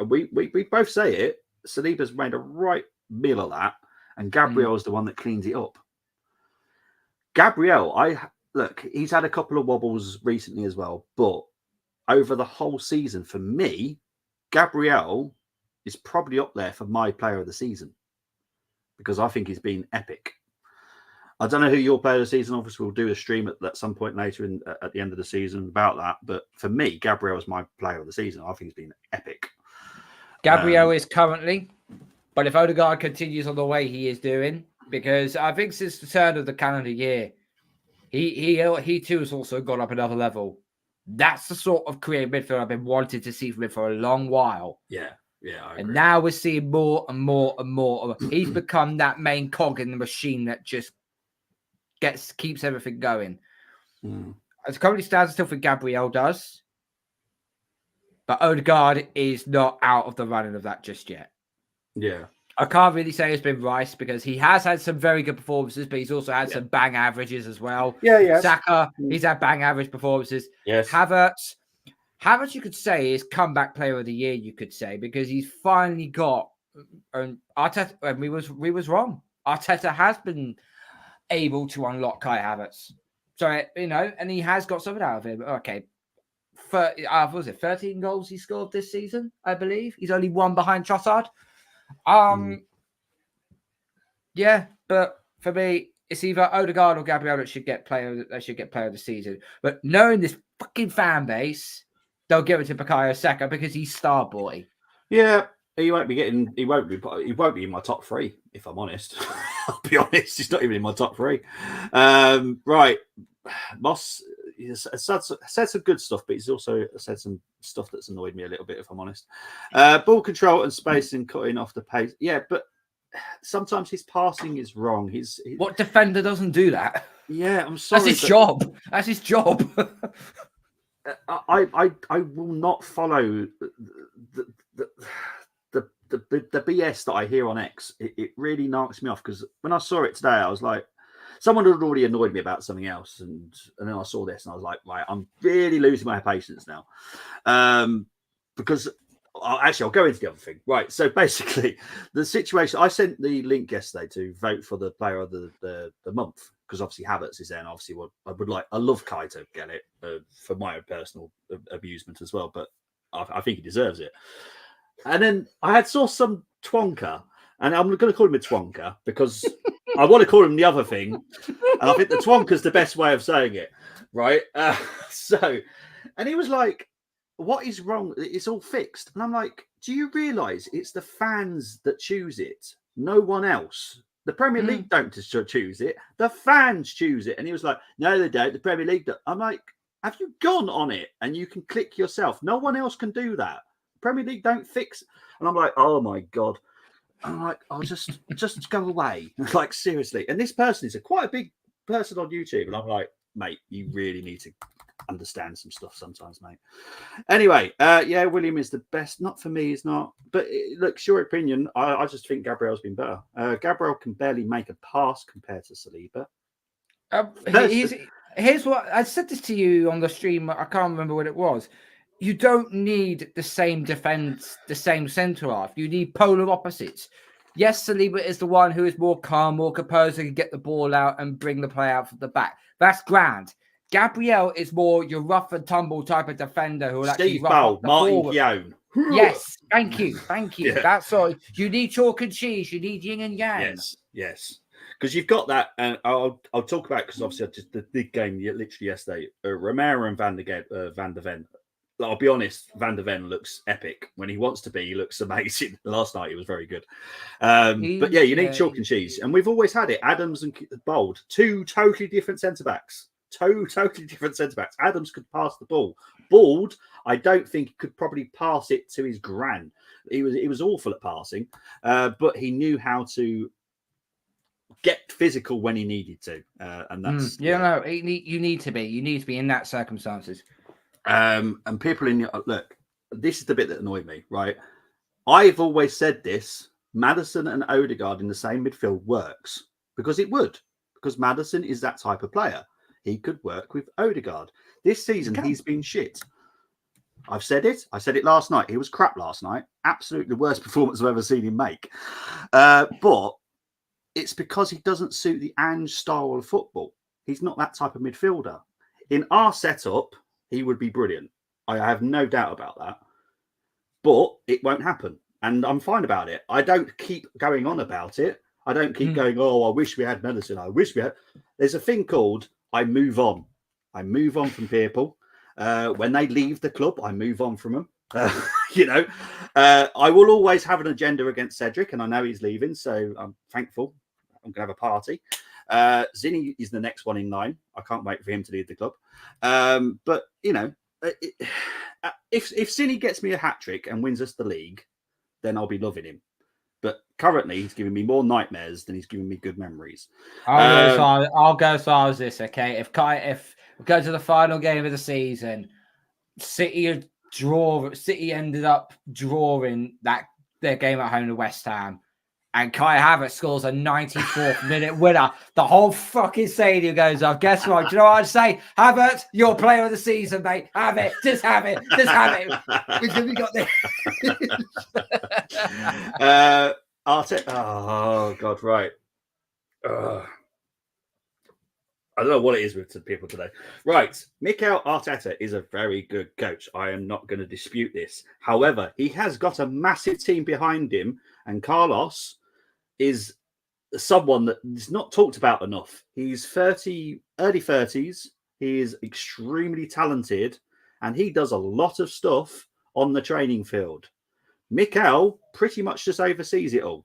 we both say it. Saliba's made a right meal of that, and Gabriel is the one that cleans it up. Gabriel, he's had a couple of wobbles recently as well, but over the whole season, for me, Gabriel is probably up there for my player of the season because I think he's been epic. I don't know who your player of the season. Obviously, we'll do a stream at some point later at the end of the season about that. But for me, Gabriel is my player of the season. I think he's been epic. Gabriel is currently, but if Odegaard continues on the way he is doing, because I think since the turn of the calendar year, he too has also gone up another level. That's the sort of creative midfield I've been wanting to see from him for a long while. Yeah. I agree. And now we're seeing more and more and more. He's become that main cog in the machine that just keeps everything going. As currently stands, I still think Gabriel does. But Odegaard is not out of the running of that just yet. Yeah. I can't really say it's been Rice because he has had some very good performances, but he's also had some bang averages as well. Yeah, yes. Saka, he's had bang average performances. Yes. Havertz, you could say is comeback player of the year. You could say because he's finally got. Arteta, and we was wrong. Arteta has been able to unlock Kai Havertz. So and he has got something out of him. Okay. What was it 13 goals he scored this season? I believe he's only one behind Trossard. Yeah, but for me, it's either Odegaard or Gabriel that should get player of the season. But knowing this fucking fan base, they'll give it to Bukayo Saka because he's star boy. Yeah, he won't be in my top 3, if I'm honest. I'll be honest, he's not even in my top 3. Right, Moss said some good stuff, but he's also said some stuff that's annoyed me a little bit, if I'm honest. Ball control and spacing, cutting off the pace. Yeah, but sometimes his passing is wrong. What defender doesn't do that? Yeah, I'm sorry. That's his job. That's his job. I will not follow the BS that I hear on X. It really knocks me off because when I saw it today, I was like, someone had already annoyed me about something else, and then I saw this and I was like, right, I'm really losing my patience now, because. I'll go into the other thing. Right. So basically, the situation, I sent the link yesterday to vote for the player of the month because obviously Havertz is there, and obviously I love Kai to get it for my own personal amusement as well, but I think he deserves it. And then I saw some twonker, and I'm going to call him a twonker because I want to call him the other thing, and I think the twonker's the best way of saying it. Right. And he was like, what is wrong? It's all fixed. And I'm like, do you realise it's the fans that choose it? No one else. The Premier League don't choose it. The fans choose it. And he was like, no, they don't. The Premier League don't. I'm like, have you gone on it? And you can click yourself. No one else can do that. The Premier League don't fix. And I'm like, oh my God. I'm like, I'll just go away. Like, seriously. And this person is quite a big person on YouTube. And I'm like, mate, you really need to understand some stuff sometimes, mate. Anyway, yeah, William is the best. Not for me, he's not. But look, your opinion. I just think Gabriel's been better. Gabriel can barely make a pass compared to Saliba. Here's what I said this to you on the stream. I can't remember what it was. You don't need the same defense, the same centre half. You need polar opposites. Yes, Saliba is the one who is more calm, more composed, and can get the ball out and bring the play out from the back. That's grand. Gabriel is more your rough and tumble type of defender who will actually rough up the Martin Keown. Yes, thank you. Yeah. That's all. You need chalk and cheese. You need yin and yang. Yes. Because you've got that, and I'll talk about because obviously just the big game literally yesterday. Romero and Van der Ven. I'll be honest, Van der Ven looks epic when he wants to be. He looks amazing. Last night he was very good. But yeah, you need chalk and cheese, and we've always had it. Adams and Bold, 2 totally different centre backs. Totally different centre backs. Adams could pass the ball. Bald, I don't think he could probably pass it to his gran. He was awful at passing, but he knew how to get physical when he needed to, and that's you need to be in that circumstances. And people look, this is the bit that annoyed me, right? I've always said this: Maddison and Odegaard in the same midfield works because it would, because Maddison is that type of player. He could work with Odegaard. This season, he's been shit. I've said it. I said it last night. He was crap last night. Absolutely the worst performance I've ever seen him make. But it's because he doesn't suit the Ange style of football. He's not that type of midfielder. In our setup, he would be brilliant. I have no doubt about that. But it won't happen. And I'm fine about it. I don't keep going on about it. I don't keep going, oh, I wish we had Maddison. I wish we had. There's a thing called I move on. I move on from people. When they leave the club, I move on from them. I will always have an agenda against Cedric, and I know he's leaving, so I'm thankful. I'm going to have a party. Zinni is the next one in line. I can't wait for him to leave the club. But, if Zinni gets me a hat-trick and wins us the league, then I'll be loving him. But currently, he's giving me more nightmares than he's giving me good memories. I'll go as far as this, okay? If we go to the final game of the season, City ended up drawing their game at home to West Ham, and Kai Havertz scores a 94th minute winner. The whole fucking stadium goes off. Guess what? Do you know what I'd say? Havertz, you're player of the season, mate. Have it. Just have it. Just have it. Because we got this. Oh, God, right. I don't know what it is with people today. Right. Mikel Arteta is a very good coach. I am not going to dispute this. However, he has got a massive team behind him, and Carlos is someone that is not talked about enough. He's early 30s. He is extremely talented, and he does a lot of stuff on the training field. Mikel pretty much just oversees it all.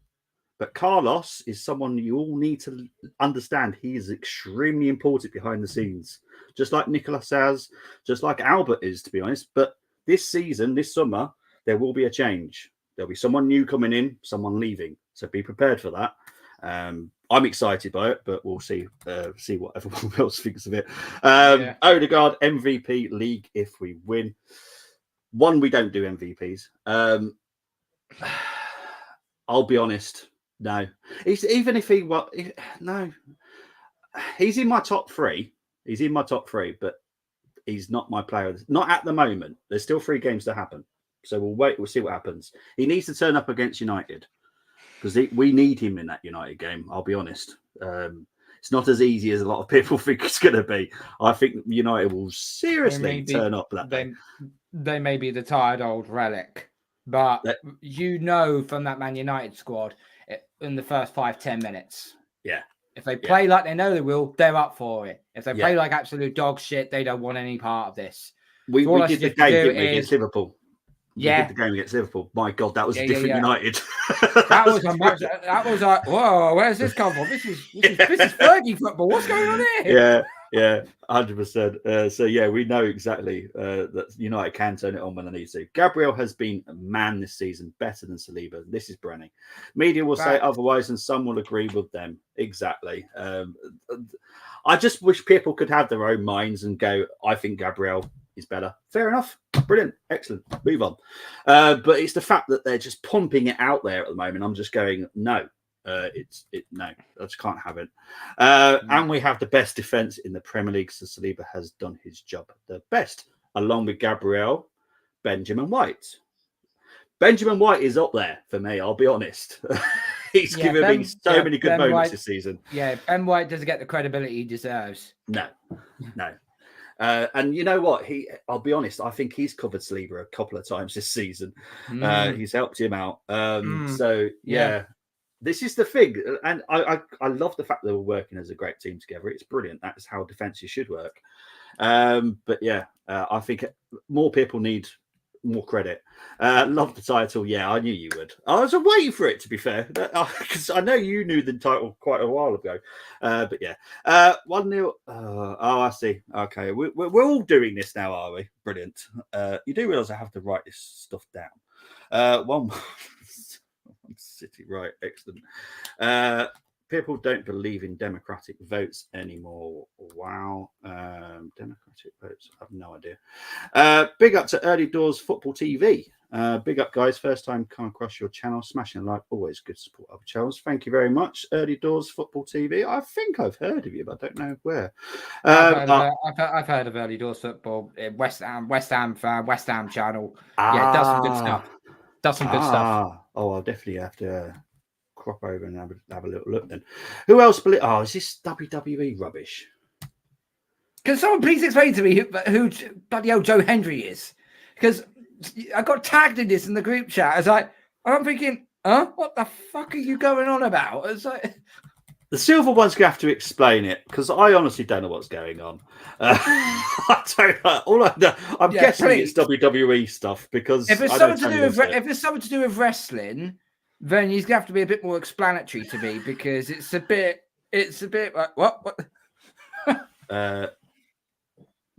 But Carlos is someone you all need to understand. He is extremely important behind the scenes, just like Nicolas has, just like Albert is, to be honest. But this season, this summer, there will be a change. There'll be someone new coming in, someone leaving. So be prepared for that. I'm excited by it, but we'll see what everyone else thinks of it. Odegaard, MVP league if we win. One, we don't do MVPs. I'll be honest. No, he's in my top three. He's in my top three, but he's not my player. Not at the moment. There's still 3 games to happen, so we'll wait. We'll see what happens. He needs to turn up against United because we need him in that United game. I'll be honest. It's not as easy as a lot of people think it's going to be. I think United will seriously turn up that day. They may be the tired old relic, but from that Man United squad. In the first 5-10 minutes. Yeah. If they play like they know they will, they're up for it. If they play like absolute dog shit, they don't want any part of this. We did the game against Liverpool. We did the game against Liverpool. My God, that was a different United. That was like, whoa, where's this come from? This is Fergie football. What's going on here? Yeah, 100%. So we know exactly that United can turn it on when they need to. Gabriel has been a man this season, better than Saliba. This is Brenny. Media will say otherwise, and some will agree with them. Exactly. I just wish people could have their own minds and go, I think Gabriel is better. Fair enough. Brilliant. Excellent. Move on. But it's the fact that they're just pumping it out there at the moment. I'm just going, no. No, I just can't have it. And we have the best defense in the Premier League, so Saliba has done his job the best, along with Gabriel, Benjamin White. Benjamin White is up there for me, I'll be honest. He's given me so many good moments this season. Yeah, Ben White doesn't get the credibility he deserves. No. And you know what? I'll be honest, I think he's covered Saliba a couple of times this season. He's helped him out. So, yeah. This is the thing, and I love the fact that we're working as a great team together. It's brilliant. That's how defenses should work. But I think more people need more credit. Love the title. Yeah, I knew you would. I was waiting for it, to be fair, because I know you knew the title quite a while ago. But 1-0. I see. Okay, we're all doing this now, are we? Brilliant. You do realise I have to write this stuff down. One. City, right? Excellent. People don't believe in democratic votes anymore. Wow. Democratic votes. I have no idea. Big up to Early Doors Football TV. Big up, guys. First time come across your channel. Smashing like always. Good support of channels. Thank you very much. Early Doors Football TV. I think I've heard of you, but I don't know where. I've heard of Early Doors Football. West Ham channel. Yeah, it does some good stuff. Oh, I'll definitely have to crop over and have a little look then. Who else? Is this WWE rubbish? Can someone please explain to me who bloody old Joe Hendry is? Because I got tagged in this in the group chat. I'm thinking, what the fuck are you going on about? It's like... The silver one's going to have to explain it because I honestly don't know what's going on. I don't know. All I know, I'm guessing it's WWE stuff because if it's something to do with wrestling, then he's going to have to be a bit more explanatory to me because it's a bit like what?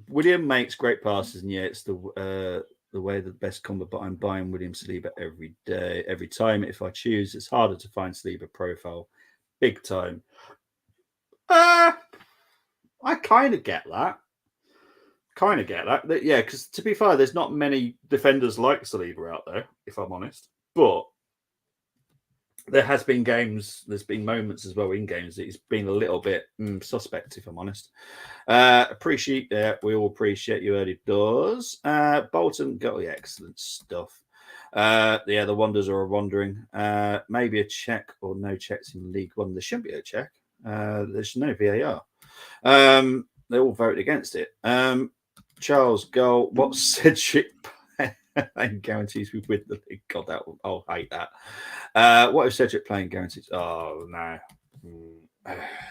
William makes great passes, and it's the way the best combo. But I'm buying William Saliba every day, every time. If I choose, it's harder to find Saliba profile. Big time. I kind of get that. Yeah, because to be fair, there's not many defenders like Saliba out there, if I'm honest. But there has been games, there's been moments as well in games that it's been a little bit suspect, if I'm honest. We all appreciate you early doors. Bolton got excellent stuff. The Wanderers are wandering. Maybe a check or no checks in League One. There shouldn't be a check. There's no VAR. They all voted against it. Charles Goal, what Cedric playing guarantees we win the league? God, I'll hate that. What if Cedric playing guarantees? Oh no.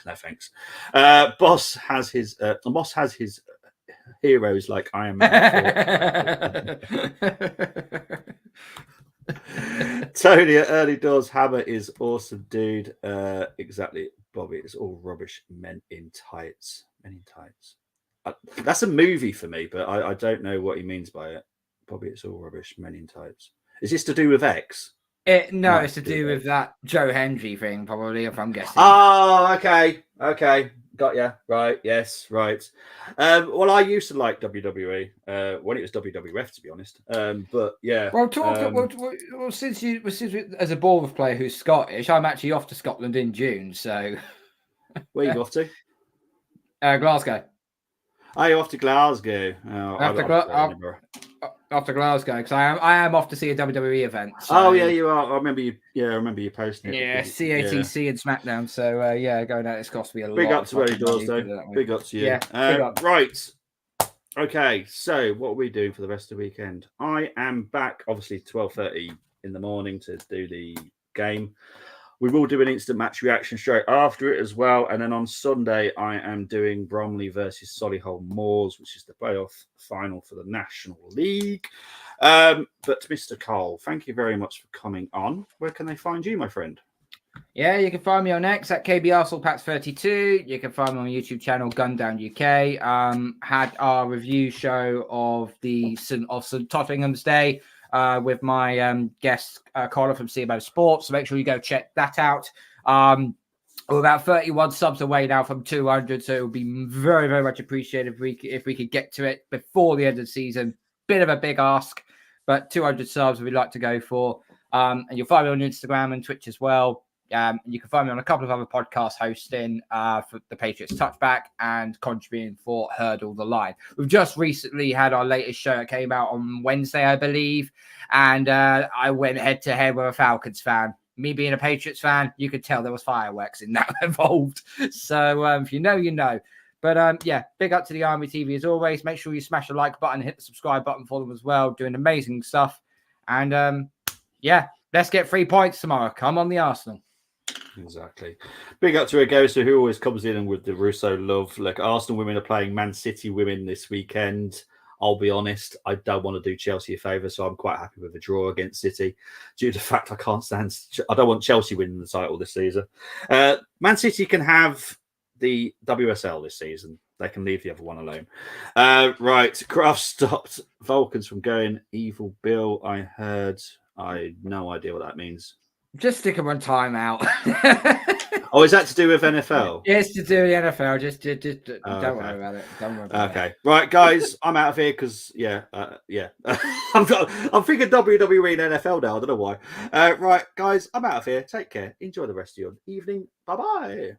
No thanks. Moss has his heroes like Iron Man. Tony at Early Doors Hammer is awesome, dude. Exactly, Bobby. It's all rubbish. Men in tights. That's a movie for me, but I don't know what he means by it. Bobby, it's all rubbish. Men in tights. Is this to do with X? No, it's to do with that Joe Hendry thing, probably, if I'm guessing. Oh, okay. Got ya. Right. Yes. Right. Well, I used to like WWE when it was WWF, to be honest. But yeah. Well, since as a Bournemouth player who's Scottish, I'm actually off to Scotland in June. So, where you off to? Glasgow. Are you off to Glasgow? After Glasgow, because I am off to see a WWE event. So. Oh yeah, you are. I remember you posting it. Yeah, CATC and SmackDown. So going out, it's cost me a lot. Big up to Early Doors, though. Big up to you. Yeah. Right. Okay. So what we do for the rest of the weekend? I am back, obviously 12:30 in the morning to do the game. We will do an instant match reaction straight after it as well. And then on Sunday, I am doing Bromley versus Solihull Moors, which is the playoff final for the National League. But Mr. Cole, thank you very much for coming on. Where can they find you, my friend? Yeah, you can find me on X at KB Arsenal32. You can find me on my YouTube channel, Gundown UK. Had our review show of St Tottenham's Day. With my guest Colin from CMO Sports. So make sure you go check that out. We're about 31 subs away now from 200, so it would be very, very much appreciated if we could get to it before the end of the season. Bit of a big ask, but 200 subs we'd like to go for. And you'll find me on Instagram and Twitch as well. You can find me on a couple of other podcasts hosting for the Patriots Touchback and contributing for Hurdle the Line. We've just recently had our latest show that came out on Wednesday, I believe, and I went head to head with a Falcons fan. Me being a Patriots fan, you could tell there was fireworks in that involved. So if you know, you know. But big up to the Army TV as always. Make sure you smash the like button, hit the subscribe button for them as well. Doing amazing stuff. And let's get 3 points tomorrow. Come on, the Arsenal. Exactly. Big up to Agosa, who always comes in with the Russo love. Like, Arsenal women are playing Man City women this weekend. I'll be honest, I don't want to do Chelsea a favour, so I'm quite happy with a draw against City due to the fact I don't want Chelsea winning the title this season. Man City can have the WSL this season. They can leave the other one alone. Right, Kraft stopped Vulcans from going evil Bill. I had no idea what that means. Just stick them on timeout. Oh, is that to do with NFL? It's to do with the NFL. Just don't worry about it. Don't worry about it. Right, guys, I'm out of here because I'm thinking WWE and NFL now. I don't know why. Right, guys, I'm out of here. Take care. Enjoy the rest of your evening. Bye-bye.